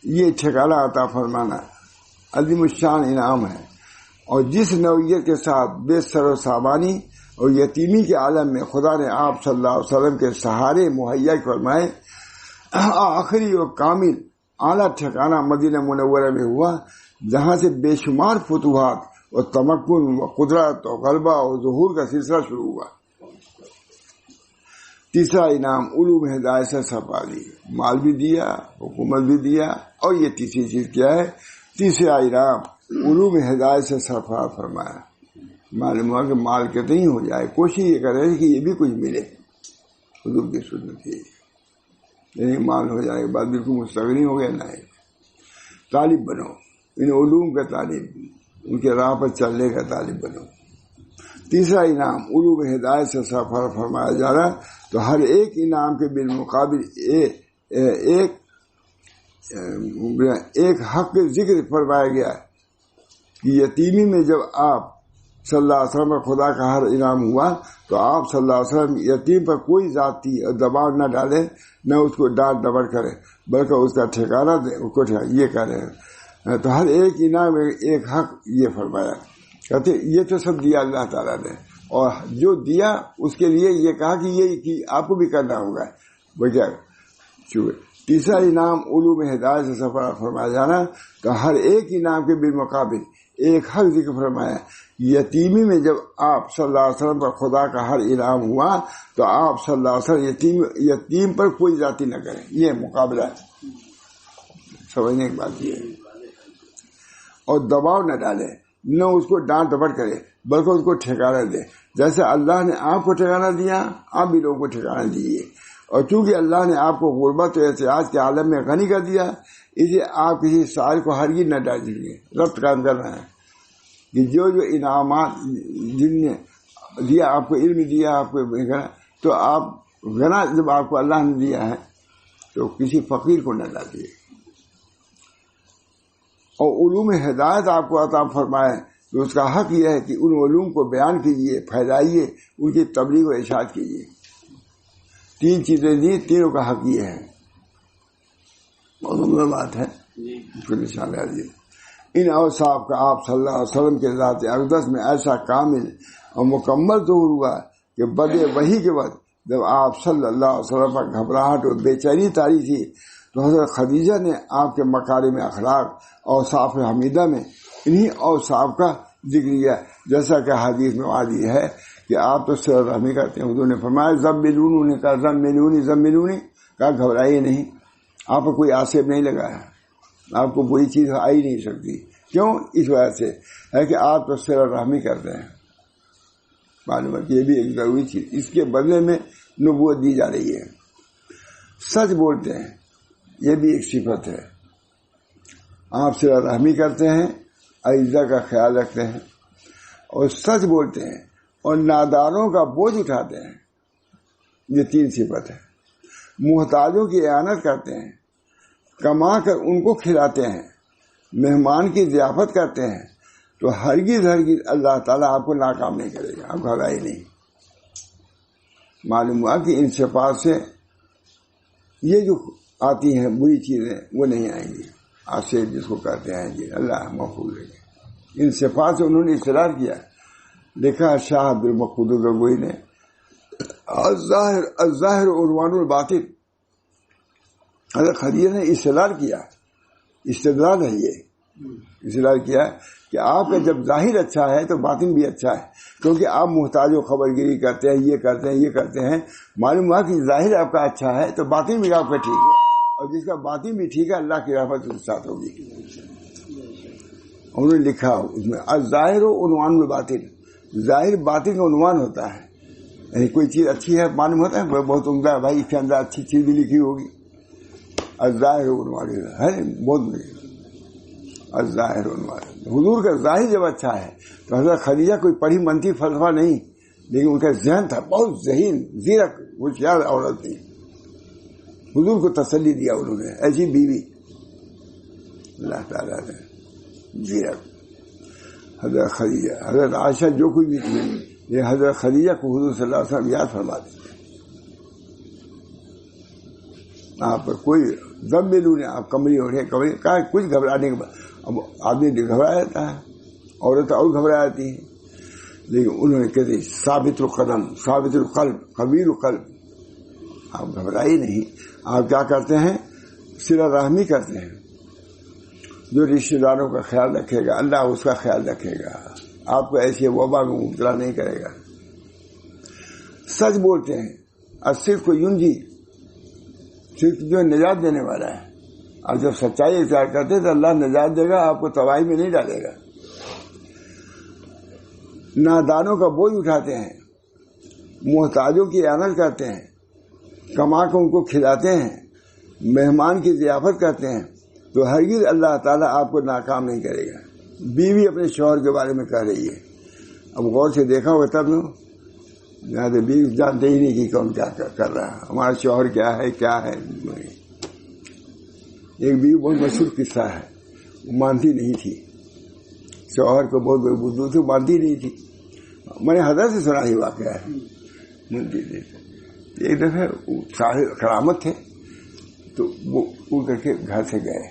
یہ ٹھکانہ عطا فرمانا عظیم الشان انعام ہے، اور جس نوعیت کے ساتھ بے سر و سامانی اور یتیمی کے عالم میں خدا نے آپ صلی اللہ علیہ وسلم کے سہارے مہیا فرمائے، آخری اور کامل اعلیٰ ٹھکانہ مدینہ منورہ میں ہوا، جہاں سے بے شمار فتوحات اور تمکن و قدرت اور غلبہ اور ظہور کا سلسلہ شروع ہوا۔ تیسرا انعام علوم ہدایت سے سرفراز دی، مال بھی دیا، حکومت بھی دیا، اور یہ تیسری چیز کیا ہے؟ تیسرا انعام علوم ہدایت سے سرفراز فرمایا۔ معلوم ہوا کہ مال کتنی ہی ہو جائے، کوشش یہ کرے کہ یہ بھی کچھ ملے، حضور کی سنت ہے، یعنی مال ہو جائے کے بعد بالکل مستغنی ہو گیا نہیں، طالب بنو، ان علوم کا طالب، ان کے راہ پر چلنے کا طالب بنو۔ تیسرا انعام علوم ہدایت سے سرفراز فرمایا جا رہا، تو ہر ایک انعام کے بالمقابل ایک حق ذکر فرمایا گیا کہ یتیمی میں جب آپ صلی اللہ علیہ وسلم پر خدا کا ہر انعام ہوا تو آپ صلی اللہ علیہ وسلم یتیم پر کوئی ذاتی دباؤ نہ ڈالے، نہ اس کو ڈانٹ ڈپٹ کرے، بلکہ اس کا ٹھکانہ دے، اس کو یہ کرے۔ تو ہر ایک انعام ایک حق یہ فرمایا، کہتے یہ تو سب دیا اللہ تعالیٰ نے، اور جو دیا اس کے لیے یہ کہا کہ یہ آپ کو بھی کرنا ہوگا بجا چوہے۔ تیسرا انعام علوم ہدایت سے سرفراز فرمایا جانا، تو ہر ایک انعام کے بالمقابل ایک حق ذکر فرمایا۔ یتیمی میں جب آپ صلی اللہ علیہ وسلم پر خدا کا ہر انعام ہوا تو آپ صلی اللہ علیہ وسلم یتیم پر کوئی ذاتی نہ کریں، یہ مقابلہ ہے، سمجھنے کی بات یہ ہے، اور دباؤ نہ ڈالے، نہ اس کو ڈانٹ ڈپٹ کرے، بلکہ اس کو ٹھکانہ دے۔ جیسے اللہ نے آپ کو ٹھکانہ دیا، آپ بھی لوگوں کو ٹھکانہ دیجیے، اور چونکہ اللہ نے آپ کو غربت و احتیاج کے عالم میں غنی کر دیا، اسے آپ کسی سائل کو ہرگز نہ ڈال دیجیے۔ ربط کام کرنا ہے کہ جو انعامات جن نے دیا، آپ کو علم دیا، آپ کو تو آپ غنا جب آپ کو اللہ نے دیا ہے تو کسی فقیر کو نہ ڈالیے، اور علوم ہدایت آپ کو عطا فرمائے تو اس کا حق یہ ہے کہ ان علوم کو بیان کیجیے، پھیلائیے، ان کی تبلیغ و ارشاد کیجیے۔ تین چیزیں دی، تینوں کا حق یہ ہے، بہت عمدہ بات ہے، نشان ہے۔ ان اوصاف کا آپ صلی اللہ علیہ وسلم کے ذات اقدس میں ایسا کامل اور مکمل ظہور ہوا کہ بدء وحی کے وقت جب آپ صلی اللہ علیہ وسلم پر گھبراہٹ اور بے چینی طاری تھی تو حضرت خدیجہ نے آپ کے مکارم اخلاق اوصاف حمیدہ میں انہی اوصاف کا ذکر کیا، جیسا کہ حدیث میں واضح ہے کہ آپ تو صلہ رحمی کرتے ہیں۔ حضور نے فرمایا زملونی، نے کہا زملونی زملونی، کہا گھبرائیے نہیں، آپ کو کوئی آصف نہیں لگا ہے، آپ کو کوئی چیز آ ہی نہیں سکتی۔ کیوں؟ اس وجہ سے ہے کہ آپ تو صلہ رحمی کرتے ہیں۔ معلوم ہے کہ یہ بھی ایک ضروری چیز، اس کے بدلے میں نبوت دی جا رہی ہے۔ سچ بولتے ہیں، یہ بھی ایک صفت ہے۔ آپ صلہ رحمی کرتے ہیں، اعزاء کا خیال رکھتے ہیں، اور سچ بولتے ہیں، اور ناداروں کا بوجھ اٹھاتے ہیں، یہ تین صفت ہے۔ محتاجوں کی اعانت کرتے ہیں، کما کر ان کو کھلاتے ہیں، مہمان کی ضیافت کرتے ہیں، تو ہرگز اللہ تعالیٰ آپ کو ناکام نہیں کرے گا، آپ گھبرائے نہیں۔ معلوم ہوا کہ ان صفات سے یہ جو آتی ہیں بری چیزیں وہ نہیں آئیں گی، آصف جس کو کہتے ہیں جی اللہ محفوظ رکھے۔ ان صفات سے انہوں نے اصرار کیا، لکھا شاہ عبد المقصود گنگوئی نے، الظاہر عنوان الباطن۔ حضرت خدیجہ نے اصرار کیا، استدلال ہے یہ، اصرار کیا کہ آپ کا جب ظاہر اچھا ہے تو باطن بھی اچھا ہے، کیونکہ آپ محتاج و خبر گیری کرتے ہیں، یہ کرتے ہیں، یہ کرتے ہیں۔ معلوم ہوا کہ ظاہر آپ کا اچھا ہے تو باطن بھی آپ کا ٹھیک ہے، اور جس کا باطن بھی ٹھیک ہے اللہ کی رحمت اس کے ساتھ ہوگی۔ انہوں نے لکھا اس میں الظاہر عنوان الباطن، ظاہر باطن کا عنوان ہوتا ہے، یعنی کوئی چیز اچھی ہے معلوم ہوتا ہے بہت عمدہ ہے بھائی، اس کے اندر اچھی چیز بھی لکھی ہوگی، الظاہر والد ہے بہت بڑی الظاہر والد. حضور کا ظاہر جب اچھا ہے تو حضرت خدیجہ کوئی پڑھی منتی فلسفہ نہیں، لیکن ان کا ذہن تھا بہت ذہین زیرک ہوشیار عورت تھی. حضور کو تسلی دیا انہوں نے، ایسی بیوی اللہ تعالیٰ نے زیرک. حضرت خدیجہ، حضرت عائشہ جو کوئی بھی تھی، یہ حضرت خدیجہ کو حضور صلی اللہ علیہ وسلم یاد فرما دیتے. آپ پر کوئی دم ملو نہیں، آپ کمری ہو رہے کمری کہا کچھ گھبرانے کے بعد. اب آدمی گھبرا جاتا ہے، عورت اور گھبرا جاتی ہے، لیکن انہوں نے کہتے ثابت القدم ثابت القلب قوی القلب. آپ گھبرائے نہیں، آپ کیا کرتے ہیں؟ صلہ رحمی کرتے ہیں. جو رشتے داروں کا خیال رکھے گا اللہ اس کا خیال رکھے گا، آپ کو ایسی وبا میں مبتلا نہیں کرے گا. سچ بولتے ہیں، الصدق ینجی، صرف جو نجات دینے والا ہے. اور جب سچائی اختیار کرتے ہیں تو اللہ نجات دے گا، آپ کو تباہی میں نہیں ڈالے گا. نادانوں کا بوجھ اٹھاتے ہیں، محتاجوں کی اعانت کرتے ہیں، کما کے ان کو کھلاتے ہیں، مہمان کی ضیافت کرتے ہیں، تو ہرگز اللہ تعالیٰ آپ کو ناکام نہیں کرے گا. بیوی اپنے شوہر کے بارے میں کہہ رہی ہے، اب غور سے دیکھا ہوگا تب نو بیوی جانتے ہی نہیں کہ کون کیا کر رہا ہے، ہمارا شوہر کیا ہے کیا ہے. ایک بیوی بہت مشہور قصہ ہے، وہ مانتی نہیں تھی شوہر کو، بہت بڑی بدو تھی، مانتی نہیں تھی. میں نے حضرت سے سنا ہی واقعہ ہے. مانتی نہیں تھی. ایک دفعہ صاحب کرامت تھے تو وہ اڑ کر کے گھر سے گئے،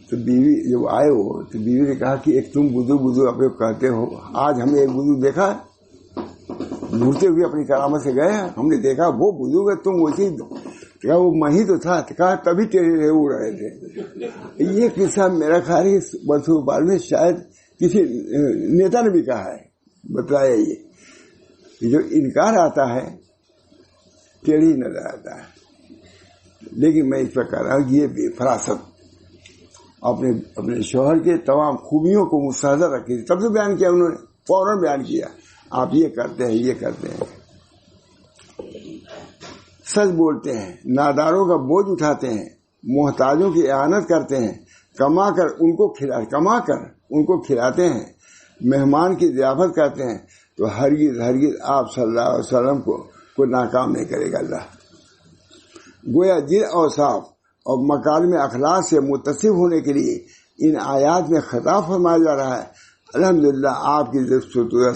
تو بیوی جب آئے ہو تو بیوی نے کہا کہ ایک تم بدو اپنے کہتے ہو، آج ہم نے ایک بدو دیکھا ڈھونڈتے ہوئے اپنی کرامت سے گئے، ہم نے دیکھا وہ بدو ہے، تم ویسے کیا وہ مہی تو تھا، کہا تبھی تیرے اڑ رہے تھے. یہ قصہ میرا خیال ہے برسوں بعد میں شاید کسی نیتا نے بھی کہا ہے، بتایا. یہ جو انکار آتا ہے ٹیڑھی نظر آتا ہے، لیکن میں اس پر کہہ رہا ہوں کہ یہ بے فراست اپنے شوہر کے تمام خوبیوں کو مستحضر رکھی تھی، تب سے بیان کیا انہوں نے، فوراً بیان کیا آپ یہ کرتے ہیں یہ کرتے ہیں. سچ بولتے ہیں، ناداروں کا بوجھ اٹھاتے ہیں، محتاجوں کی اعانت کرتے ہیں، کما کر ان کو کھلاتے ہیں، مہمان کی ضیافت کرتے ہیں، تو ہرگز آپ صلی اللہ علیہ وسلم کو ناکام نہیں کرے گا اللہ. گویا جن اوصاف اور مکارم اخلاق سے متصف ہونے کے لیے ان آیات میں خطاب فرمایا جا رہا ہے. الحمدللہ آپ کی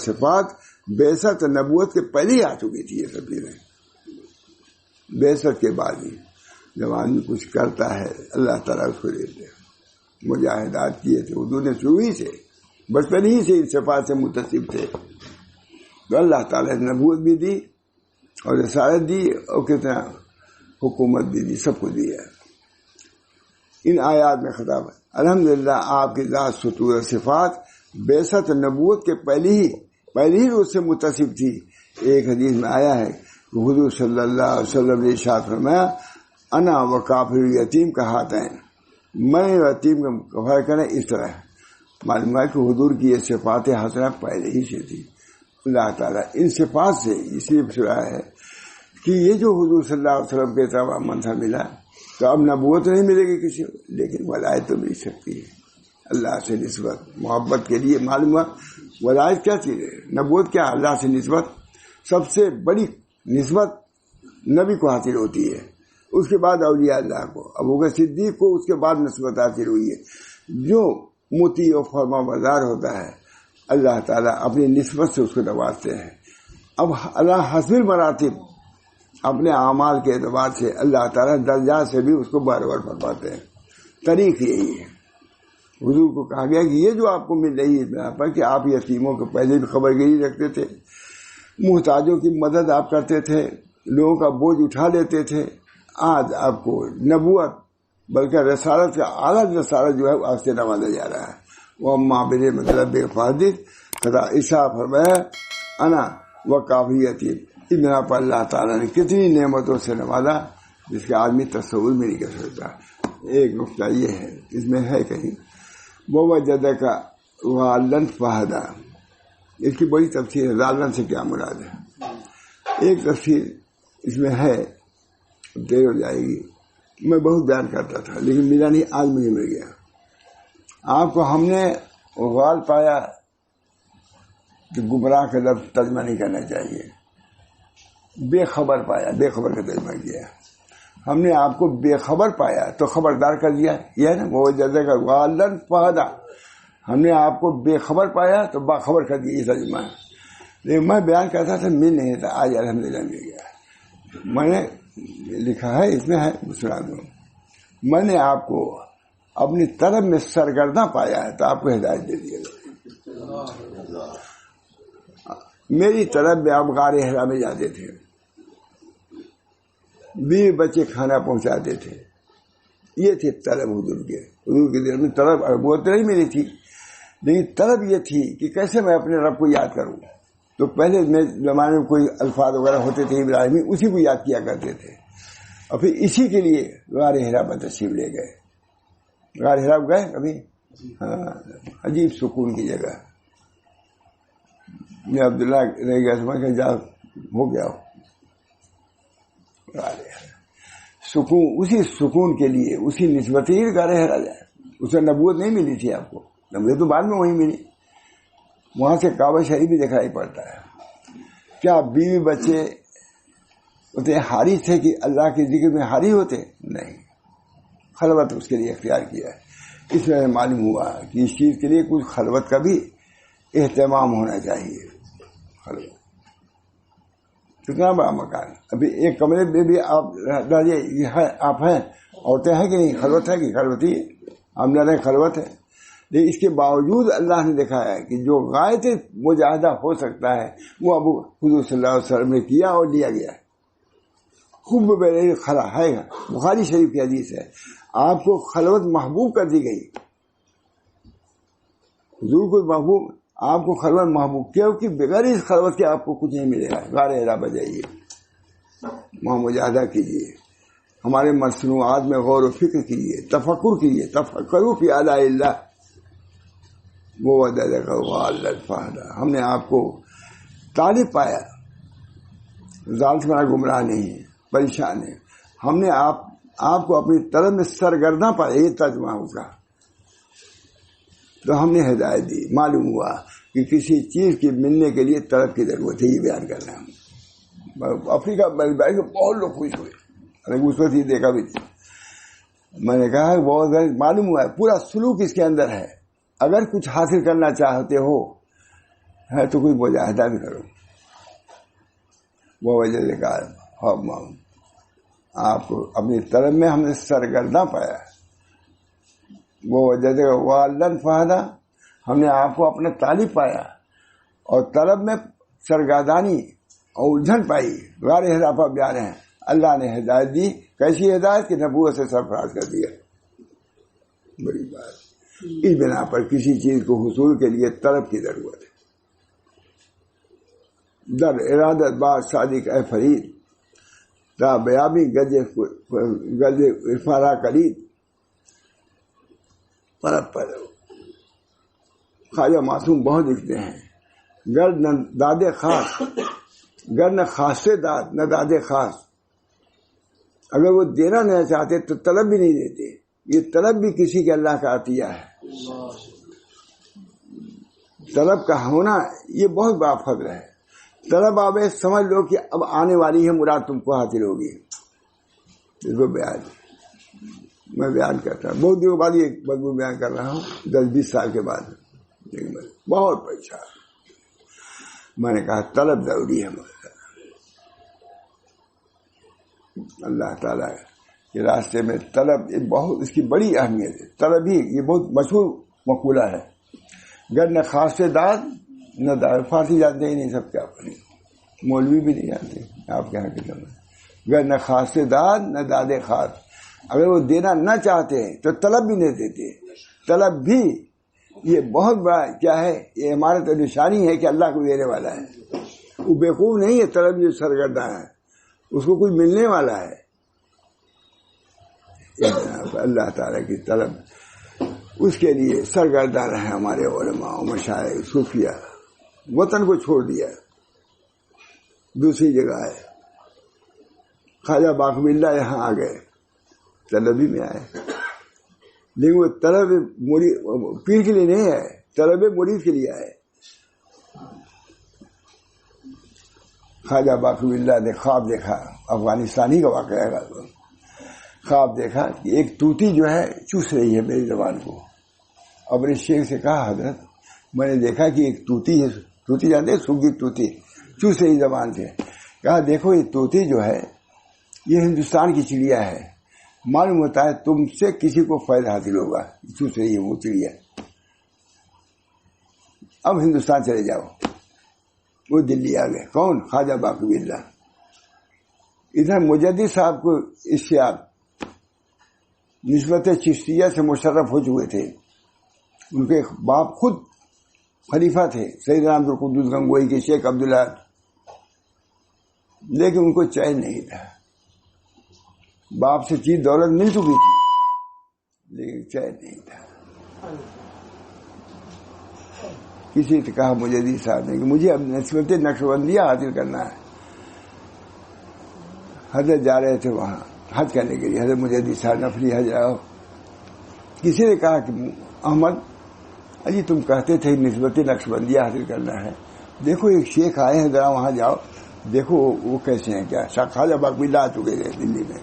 صفات بعثت نبوت کے پہلے ہی آ چکی تھی. یہ سب چیزیں بعثت کے بعد ہی جب آدمی کچھ کرتا ہے اللہ تعالیٰ اس کو دیتے ہیں. مجاہدات کیے تھے اردو نے شروع ہی سے، بچپن ہی سے ان صفات سے متصف تھے، تو اللہ تعالیٰ نے نبوت بھی دی اور رسالت دی اور کتنا حکومت بھی دی، سب کو دیا. ان آیات میں خطاب ہے الحمدللہ آپ کی ذات سطور صفات بعثت نبوت کے پہلی ہی روز سے متصف تھی. ایک حدیث میں آیا ہے کہ حضور صلی اللہ علیہ وسلم نے ارشاد فرمایا انا و کافر یتیم کا ہاتین، میں یتیم کا کفارہ کریں اس طرح. معلوم ہے کہ حضور کی یہ صفات حسنہ پہلے ہی سے تھی. اللہ تعالیٰ ان صفات سے اس لیے سنا ہے کہ یہ جو حضور صلی اللہ علیہ وسلم کے تمام منصب ملا تو اب نبوت نہیں ملے گی کسی کو، لیکن ولایت تو مل سکتی ہے. اللہ سے نسبت محبت کے لیے معلوم ہے ولایت کیا چیز ہے، نبوت کیا، اللہ سے نسبت. سب سے بڑی نسبت نبی کو حاصل ہوتی ہے، اس کے بعد اولیاء اللہ کو، ابوبکر صدیق کو اس کے بعد نسبت حاصل ہوئی ہے. جو مطیع و فرما بردار ہوتا ہے اللہ تعالیٰ اپنی نسبت سے اس کو نوازتے ہیں. اب اللہ حسب المراتب اپنے اعمال کے اعتبار سے اللہ تعالیٰ درجات سے بھی اس کو برابر فرماتے ہیں. طریق یہی ہے. حضور کو کہا گیا کہ یہ جو آپ کو مل رہی ہے بنا پر کہ آپ یتیموں کو پہلے بھی خبر گیری رکھتے تھے، محتاجوں کی مدد آپ کرتے تھے، لوگوں کا بوجھ اٹھا لیتے تھے، آج آپ کو نبوت بلکہ رسالت کا اعلیٰ رسالت جو ہے آپ سے نوازا جا رہا ہے. وہ معابر مطلب فاضل خدا عیسیٰ فرمایا انا و کافی یتیم. اس بنا پر اللہ تعالیٰ نے کتنی نعمتوں سے نوازا جس کا آدمی تصور میں نہیں کر سکتا. ایک نقطہ یہ ہے اس میں ہے کہیں وہ جدہ کا غالن فہدہ، اس کی بڑی تفسیر ہے غالن سے کیا مراد ہے. ایک تفسیر اس میں ہے دیر ہو جائے گی میں بہت بیان کرتا تھا لیکن ملا نہیں، آج مجھے مل گیا. آپ کو ہم نے غال پایا کہ گمراہ کا لفظ ترجمہ نہیں کرنا چاہیے. بے خبر پایا، بے خبر کا ترجمہ کیا. ہم نے آپ کو بے خبر پایا تو خبردار کر دیا، یہ ہے نا وہ جیسے کا غالن فہدا. ہم نے آپ کو بے خبر پایا تو باخبر کر دیا، یہ ترجمہ ہے. لیکن میں بیان کرتا تھا مل نہیں تھا، آج الحمدللہ مل گیا. میں نے لکھا ہے، اس میں ہے سنا دوں. میں نے آپ کو اپنی طلب میں سرگرداں پایا ہے تو آپ کو ہدایت دے دیا. میری طلب میں آپ غار حرا میں جاتے تھے، بیوی بچے کھانا پہنچاتے تھے. یہ تھی طلب حضور کے دل میں. طلب بولتے نہیں میری تھی، لیکن طلب یہ تھی کہ کیسے میں اپنے رب کو یاد کروں. تو پہلے زمانے میں کوئی الفاظ وغیرہ ہوتے تھے ابراہیمی، اسی کو یاد کیا کرتے تھے. اور پھر اسی کے لیے غار حرا پر تشریف لے گئے. غار حرا گئے کبھی؟ ہاں، عجیب سکون کی جگہ. میں عبداللہ رہ گیا سمجھ کہ جا ہو گیا ہو. سکون، اسی سکون کے لیے اسی نسبت ہی غار حرا جائے. اسے نبوت نہیں ملی تھی آپ کو، نبوت تو بعد میں وہیں ملی. وہاں سے کعبہ شریف بھی دکھائی پڑتا ہے. کیا بیوی بچے اتنے حاری تھے کہ اللہ کے ذکر میں حاری ہوتے؟ نہیں، خلوت اس کے لیے اختیار کیا ہے. اس میں معلوم ہوا کہ اس چیز کے لیے کچھ خلوت کا بھی اہتمام ہونا چاہیے. خلوت کتنا بڑا مکان، ابھی ایک کمرے میں بھی آپ ہیں، عورتیں ہیں کہ نہیں؟ خلوت ہے کہ خلوت ہی ہم نے خلوت ہے. لیکن اس کے باوجود اللہ نے دکھا ہے کہ جو غایت مجاہدہ ہو سکتا ہے وہ ابو حضور صلی اللہ علیہ وسلم نے کیا اور لیا گیا ہے. خوب بے خلا ہے، بخاری شریف کی حدیث ہے. آپ کو خلوت محبوب کر دی گئی. حضور کو محبوب، آپ کو خلوت محبوب کیا کہ بغیر اس خلوت کے آپ کو کچھ نہیں ملے گا. غار حرا پر جائیے، وہاں مجاہدہ کیجیے، ہمارے مصنوعات میں غور و فکر کیجیے، تفکر کیجیے. تفکروا فی آلاء اللہ وہ وجدک غالًا فہدا. ہم نے آپ کو طالب پایا، ظالم سے ہمارا گمراہ نہیں ہے، پریشان ہے. ہم نے آپ کو اپنی طلب میں سرگرداں پایا، یہ ترجمہ اس کا. تو ہم نے ہدایت دی. معلوم ہوا کہ کسی چیز کی ملنے کے لیے طلب کی ضرورت ہے. یہ بیان کر رہے ہیں. افریقہ بیٹھ کے بہت لوگ خوش ہوئے، اس وقت یہ دیکھا بھی تھی. میں نے کہا بہت معلوم ہوا ہے پورا سلوک اس کے اندر ہے. اگر کچھ حاصل کرنا چاہتے ہو ہے تو کوئی مجاہدہ بھی کرو. وہ وجہ سے کہا آپ کو اپنی طلب میں ہم نے سرگرداں پایا. وہ وجہ سے غالًا فہدا، ہم نے آپ کو اپنا طالب پایا اور طلب میں سرگردانی اور الجھن پائی. غار حرا پر بیان ہے اللہ نے ہدایت دی. کیسی ہدایت کہ نبوت سے سرفراز کر دیا. بڑی بات. اس بنا پر کسی چیز کو حصول کے لیے طلب کی ضرورت ہے. در ارادت بات صادق اے فرید تا بیابی گز ارفارا کلید. پر خواجہ معصوم بہت لکھتے ہیں، گر نہ داد خاص، گر نہ خاص داد نہ داد خاص. اگر وہ دینا نہیں چاہتے تو طلب بھی نہیں دیتے. یہ طلب بھی کسی کے اللہ کا عطیہ ہے. طلب کا ہونا یہ بہت بڑا فضل ہے. طلب آپ سمجھ لو کہ اب آنے والی ہے مراد تم کو حاصل ہوگی. اس کو میں بیان کرتا ہوں بہت دنوں بعد، یہ مضمون بیان کر رہا ہوں 10-20 سال کے بعد. بہت پریشان. میں نے کہا طلب ضروری ہے. اللہ تعالیٰ کے راستے میں طلب بہت، اس کی بڑی اہمیت ہے. طلب ہی یہ بہت مشہور مقولہ ہے. گر نہ خاص داد نہ داد، فارسی جانتے ہی نہیں سب کیا پڑھیں، مولوی بھی نہیں جانتے آپ کے یہاں کے سمجھ. گر نہ خاص داد نہ داد خاص. اگر وہ دینا نہ چاہتے تو طلب بھی نہیں دیتے. طلب بھی یہ بہت بڑا کیا ہے، یہ عمارت نشانی ہے کہ اللہ کو دینے والا ہے. وہ بیوقوف نہیں ہے. طلب جو سرگرداں ہے اس کو کچھ ملنے والا ہے. اللہ تعالیٰ کی طلب اس کے لیے سرگرداں رہے ہمارے علماء و مشائخ صوفیہ. وطن کو چھوڑ دیا، دوسری جگہ ہے. خواجہ باقی اللہ یہاں آ گئے طلبی میں آئے، لیکن وہ طلب پیر کے لیے نہیں ہے، طلب مرید کے لیے آئے۔ خواجہ باقی اللہ نے خواب دیکھا، افغانستانی کا واقعہ ہے، خواب دیکھا کہ ایک طوطی جو ہے چوس رہی ہے میری زبان کو۔ اپنے شیخ سے کہا حضرت میں نے دیکھا کہ ایک طوطی ہے، طوطی جانتے سگی طوطی، چوس رہی زبان سے۔ کہا دیکھو یہ طوطی جو ہے یہ ہندوستان کی چڑیا ہے، معلوم ہوتا ہے تم سے کسی کو فائدہ حاصل ہوگا، چوس رہی ہے وہ چڑیا، اب ہندوستان چلے جاؤ۔ وہ دلی آ گئے، کون؟ خواجہ باقی اللہ۔ ادھر مجدد صاحب کو اس سے آپ نسبت چشتیہ سے مشرف ہو چکے تھے، ان کے باپ خود خلیفہ تھے سید رام القدس گنگوئی کے شیخ عبداللہ، لیکن ان کو چین نہیں تھا، باپ سے چیز دولت مل چکی تھی لیکن چین نہیں تھا۔ کسی نے کہا مجدد صاحب نے کہ مجھے اب نسبت نقشبندیہ حاصل کرنا ہے۔ حضرت جا رہے تھے وہاں حج کرنے کے لیے، حضرت مجدد صاحب نفلی حج آؤ۔ کسی نے کہا کہ احمد اجی تم کہتے تھے نسبت نقشبندیہ حاصل کرنا ہے، دیکھو ایک شیخ آئے ہیں، ذرا وہاں جاؤ دیکھو وہ کیسے ہیں۔ کیا خواجہ باقی اللہ آ چکے تھے دلی میں،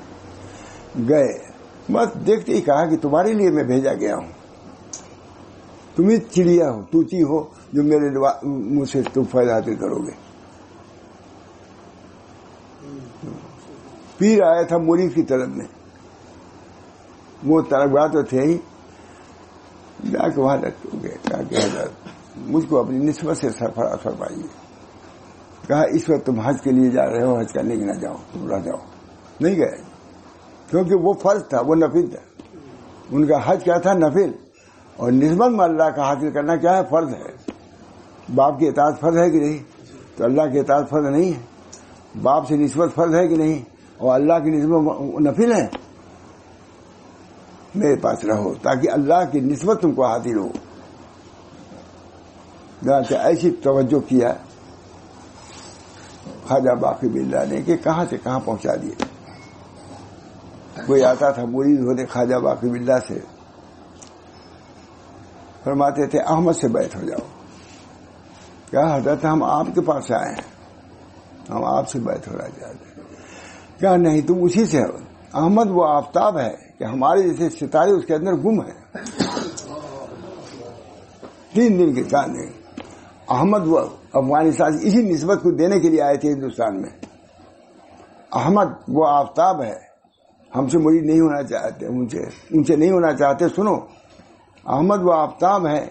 گئے بس دیکھتے ہی کہا کہ تمہارے لیے میں بھیجا گیا ہوں، تمہیں چڑیا ہو، طوطی ہو جو میرے منہ سے تم فائدہ حاصل کرو گے۔ پیر آیا تھا مرید کی طرف میں، وہ طلبگاہ تو تھے ہی، جا کے وہاں لٹو گئے، کہا کہ حضرت مجھ کو اپنی نسبت سے سرفراز فرمائیے۔ کہا اس وقت تم حج کے لیے جا رہے ہو، حج کرنے کے نہ جاؤ، تم رہ جاؤ۔ نہیں گئے کیونکہ وہ فرض تھا، وہ نفل تھا، ان کا حج کیا تھا؟ نفل، اور نسبت میں اللہ کا حاصل کرنا کیا ہے؟ فرض ہے۔ باپ کی اطاعت فرض ہے کہ نہیں؟ تو اللہ کی اطاعت فرض نہیں ہے۔ باپ سے نسبت فرض ہے کہ نہیں؟ اور اللہ کی نسبت نفل ہے۔ میرے پاس رہو تاکہ اللہ کی نسبت تم کو حاصل ہو۔ ایسی توجہ کیا خواجہ باقی باللہ نے کہ کہاں سے کہاں پہنچا دیا۔ کوئی آتا تھا مرید ہوتے خواجہ باقی باللہ سے، فرماتے تھے احمد سے بیعت ہو جاؤ۔ کیا حضرت ہم آپ کے پاس آئے ہیں، ہم آپ سے بیعت ہونا چاہتے ہیں۔ کیا نہیں تم اسی سے ہو۔ احمد وہ آفتاب ہے کہ ہمارے جیسے ستارے اس کے اندر گم ہیں، 3 دن کے چاند ہیں۔ احمد وہ افغانستان اسی نسبت کو دینے کے لیے آئے تھے ہندوستان میں۔ احمد وہ آفتاب ہے، ہم سے مرید نہیں ہونا چاہتے، ان سے نہیں ہونا چاہتے۔ سنو، احمد وہ آفتاب ہے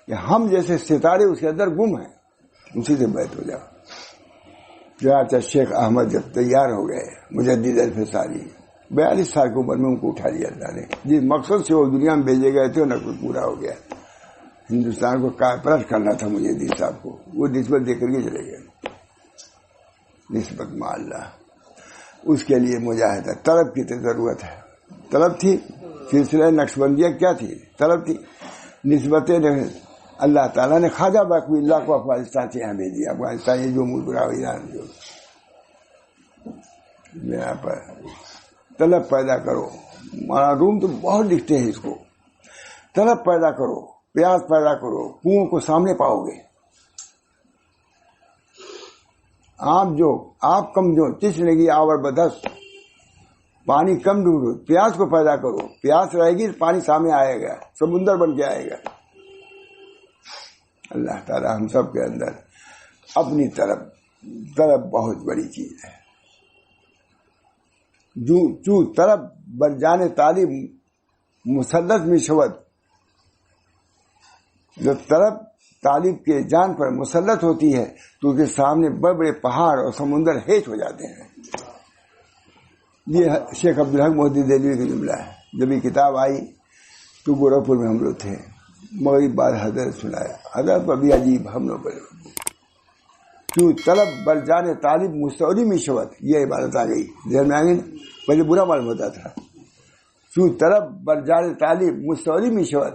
کہ ہم جیسے ستارے اس کے اندر گم ہیں، اسی سے بیعت ہو جاؤ۔ چنانچہ شیخ احمد جب تیار ہو گئے، مجدد الفسانی 42 سال کی عمر میں ان کو اٹھا لیا اللہ نے۔ جس مقصد سے وہ دنیا میں بھیجے گئے تھے نہ کچھ پورا ہو گیا۔ ہندوستان کو کائے پرست کرنا تھا مجدد صاحب کو، وہ نسبت دے کر کے چلے گئے۔ نسبت مع اللہ، اس کے لیے مجاہدہ طلب کی ضرورت ہے۔ طلب تھی، سلسلہ نقشبندیہ کیا تھی؟ طلب تھی۔ نسبت اللہ تعالیٰ نے خواجہ باقی اللہ کو افغانستان سے یہاں بھیج دیا۔ افغانستان یہ جو ملک رہا ایران جو یہاں پر طلب پیدا کرو۔ مولانا روم تو بہت لکھتے ہیں اس کو، طلب پیدا کرو، پیاس پیدا کرو، کنویں کو سامنے پاؤ گے۔ آپ کم جو چش لگی آور بدس، پانی کم ڈھونڈو، پیاس کو پیدا کرو، پیاس رہے گی پانی سامنے آئے گا، سمندر بن کے آئے گا۔ اللہ تعالی ہم سب کے اندر اپنی طلب بہت بڑی چیز ہے۔ جو طلب بر جانے تعلیم مسلط میں شود، جو طلب طالب کے جان پر مسلط ہوتی ہے تو اس کے سامنے بڑے بڑے پہاڑ اور سمندر ہیچ ہو جاتے ہیں۔ یہ شیخ عبدالحق محدث دہلوی کا جملہ ہے۔ جب یہ کتاب آئی تو گورکھپور میں ہم لوگ تھے، مغرب بعد حضرت سنایا، حضرت پر بھی عجیب ہم لوگ کیوں طلب بر جانے طالب مستوری میں شود، یہ عبارت آ گئی ذہن میں آ گئی۔ پہلے برا معلوم ہوتا تھا، کیوں طلب بر جانے طالب مستوری میں شود،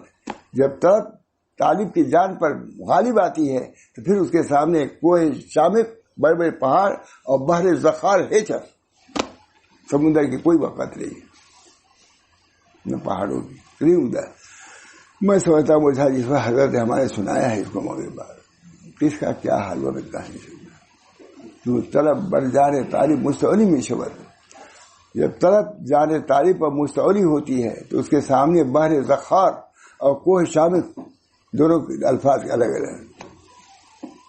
جب طلب طالب کی جان پر غالب آتی ہے تو پھر اس کے سامنے کوئی شامخ، بڑے بڑے پہاڑ اور بحر زخار ہیچ، سمندر کی کوئی وقت نہیں۔ نہ پہاڑوں کی، قریب ادھر. میں سمجھتا ہوں تھا جس وقت حضرت ہمارے سنایا ہے اس کو مغرب بار، کس کا کیا حال ہوا بتا نہیں سکتا. تو طلب بر جار طالب مستولی میں شبر، جب طلب جار طالب پر مستولی ہوتی ہے تو اس کے سامنے بحر ذخار اور کوہ شامخ دونوں الفاظ الگ الگ،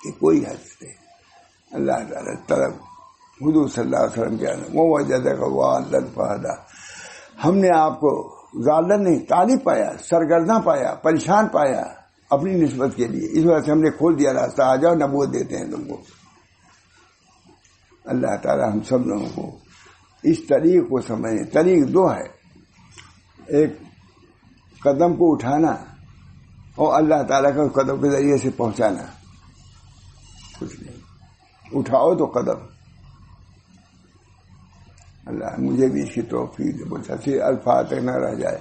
کہ کوئی حد نہیں. اللہ تعالیٰ طلب حضور صلی اللہ علیہ وسلم کے وہ وجدک ضالا فہدی، ہم نے آپ کو ضالا نہیں طالب پایا، سرگرداں پایا، پریشان پایا اپنی نسبت کے لیے، اس وجہ سے ہم نے کھول دیا راستہ، آ جاؤ نبوت دیتے ہیں تم کو. اللہ تعالیٰ ہم سب لوگوں کو اس طریق کو سمجھیں. طریق دو ہے، ایک قدم کو اٹھانا اور اللہ تعالیٰ کا قدم کے ذریعے سے پہنچانا. کچھ نہیں، اٹھاؤ تو قدم. اللہ مجھے بھی اس کی توفیق دے، بولتا صرف الفاظ تک نہ رہ جائے.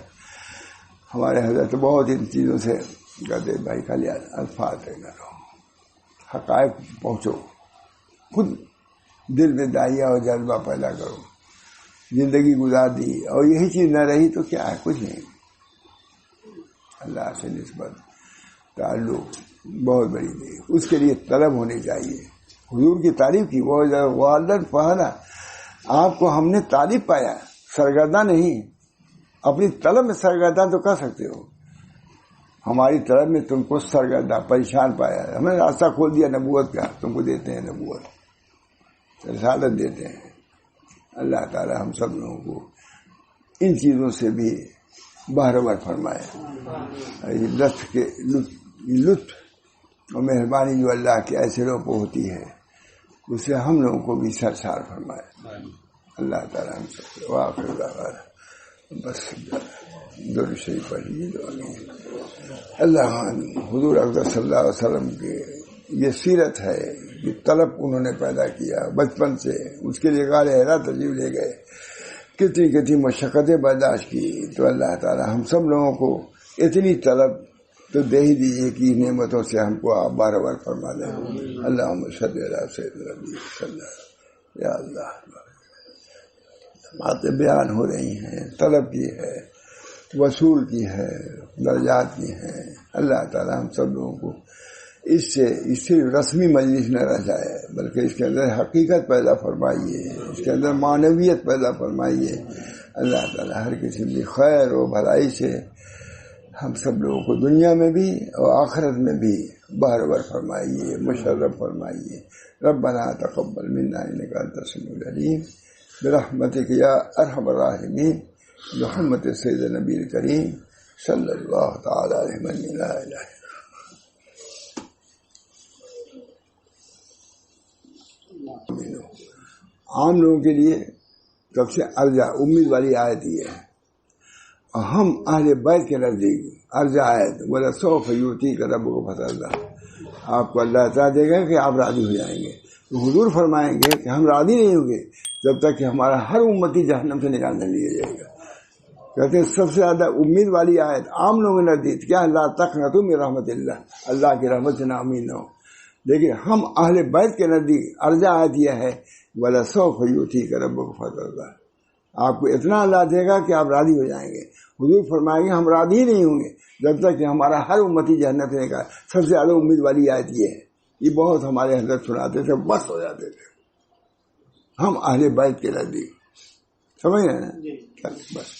ہمارے حضرت بہت ان چیزوں سے کہتے بھائی خالی الفاظ تک نہ رہو، حقائق پہنچو، خود دل میں داعیہ اور جذبہ پیدا کرو. زندگی گزار دی اور یہی چیز نہ رہی تو کیا ہے، کچھ نہیں. اللہ سے نسبت تعلق بہت بڑی دی، اس کے لیے طلب ہونی چاہیے. حضور کی تعریف کی، وہ والدن فہدا، آپ کو ہم نے تعریف پایا، سرگرداں نہیں. اپنی طلب میں سرگرداں تو کر سکتے ہو، ہماری طلب میں تم کو سرگرداں پریشان پایا. ہم نے راستہ کھول دیا نبوت کا، تم کو دیتے ہیں نبوت، رسالت دیتے ہیں. اللہ تعالی ہم سب لوگوں کو ان چیزوں سے بھی بہرور فرمائے. لطف اور مہربانی جو اللہ کے ایسے لوگوں کو ہوتی ہے، اسے ہم لوگوں کو بھی سرشار فرمائے. اللہ تعالیٰ ہم سب واقع بس درود شریف پڑھ لیجیے. اللہ حضور اکرم صلی اللہ علیہ وسلم کی یہ سیرت ہے کہ طلب انہوں نے پیدا کیا بچپن سے، اس کے لیے غار حرا تشریف لے گئے، کتنی کتنی مشقتیں برداشت کی. تو اللہ تعالیٰ ہم سب لوگوں کو اتنی طلب تو دے ہی دیجیے کہ نعمتوں سے ہم کو آپ بار بار فرما دیں. اللہم صلی علی سیدنا نبی صلی اللہ. یا اللہ باتیں بیان ہو رہی ہیں، طلب کی ہے، وصول کی ہے، درجات کی ہیں. اللہ تعالیٰ ہم سب لوگوں کو اس سے صرف رسمی مجلس نہ رہ جائے، بلکہ اس کے اندر حقیقت پیدا فرمائیے، اس کے اندر معنویت پیدا فرمائیے. اللہ تعالیٰ ہر قسم کی خیر و بھلائی سے ہم سب لوگوں کو دنیا میں بھی اور آخرت میں بھی بہرور فرمائیے، مشرف فرمائیے. ربنا تقبل منا انک انت السمیع العلیم برحمتک یا ارحم الراحمین بحرمت سید نبی کریم صلی اللہ تعالی علیہ وسلم. لا الہ الا عام لوگوں کے لیے سب سے ارجا امید والی آیت یہ ہے. ہم اہل بیت کے نزدیک ارجا آیت بولا سوف یؤتیک ربک فترضی، آپ کو اللہ تعالیٰ دے گا کہ آپ راضی ہو جائیں گے. تو حضور فرمائیں گے کہ ہم راضی نہیں ہوں گے جب تک کہ ہمارا ہر امتی جہنم سے نکال نہ لیا جائے گا. کہتے ہیں سب سے زیادہ امید والی آیت عام لوگوں نے نزدیک کیا، لا تقنطوا من رحمت اللہ، اللہ کی رحمت سے نا امید نہ ہو. لیکن ہم اہل بیت کے نزدیک ارجا آیت یہ ہے وَلَسَوْفَ يُؤْتِيكَ رَبُّكَ فَتَرْضَىٰ، آپ کو اتنا اللہ دے گا کہ آپ راضی ہو جائیں گے. حضور فرمائیں گے ہم راضی ہی نہیں ہوں گے جب تک کہ ہمارا ہر امتی جہنم سے نکال. سب سے زیادہ امید والی آیت یہ ہے. یہ بہت ہمارے حضرت سناتے تھے، بس ہو جاتے تھے. ہم اہل بیت کے نزدیک سمجھ رہے ہیں نا، بس.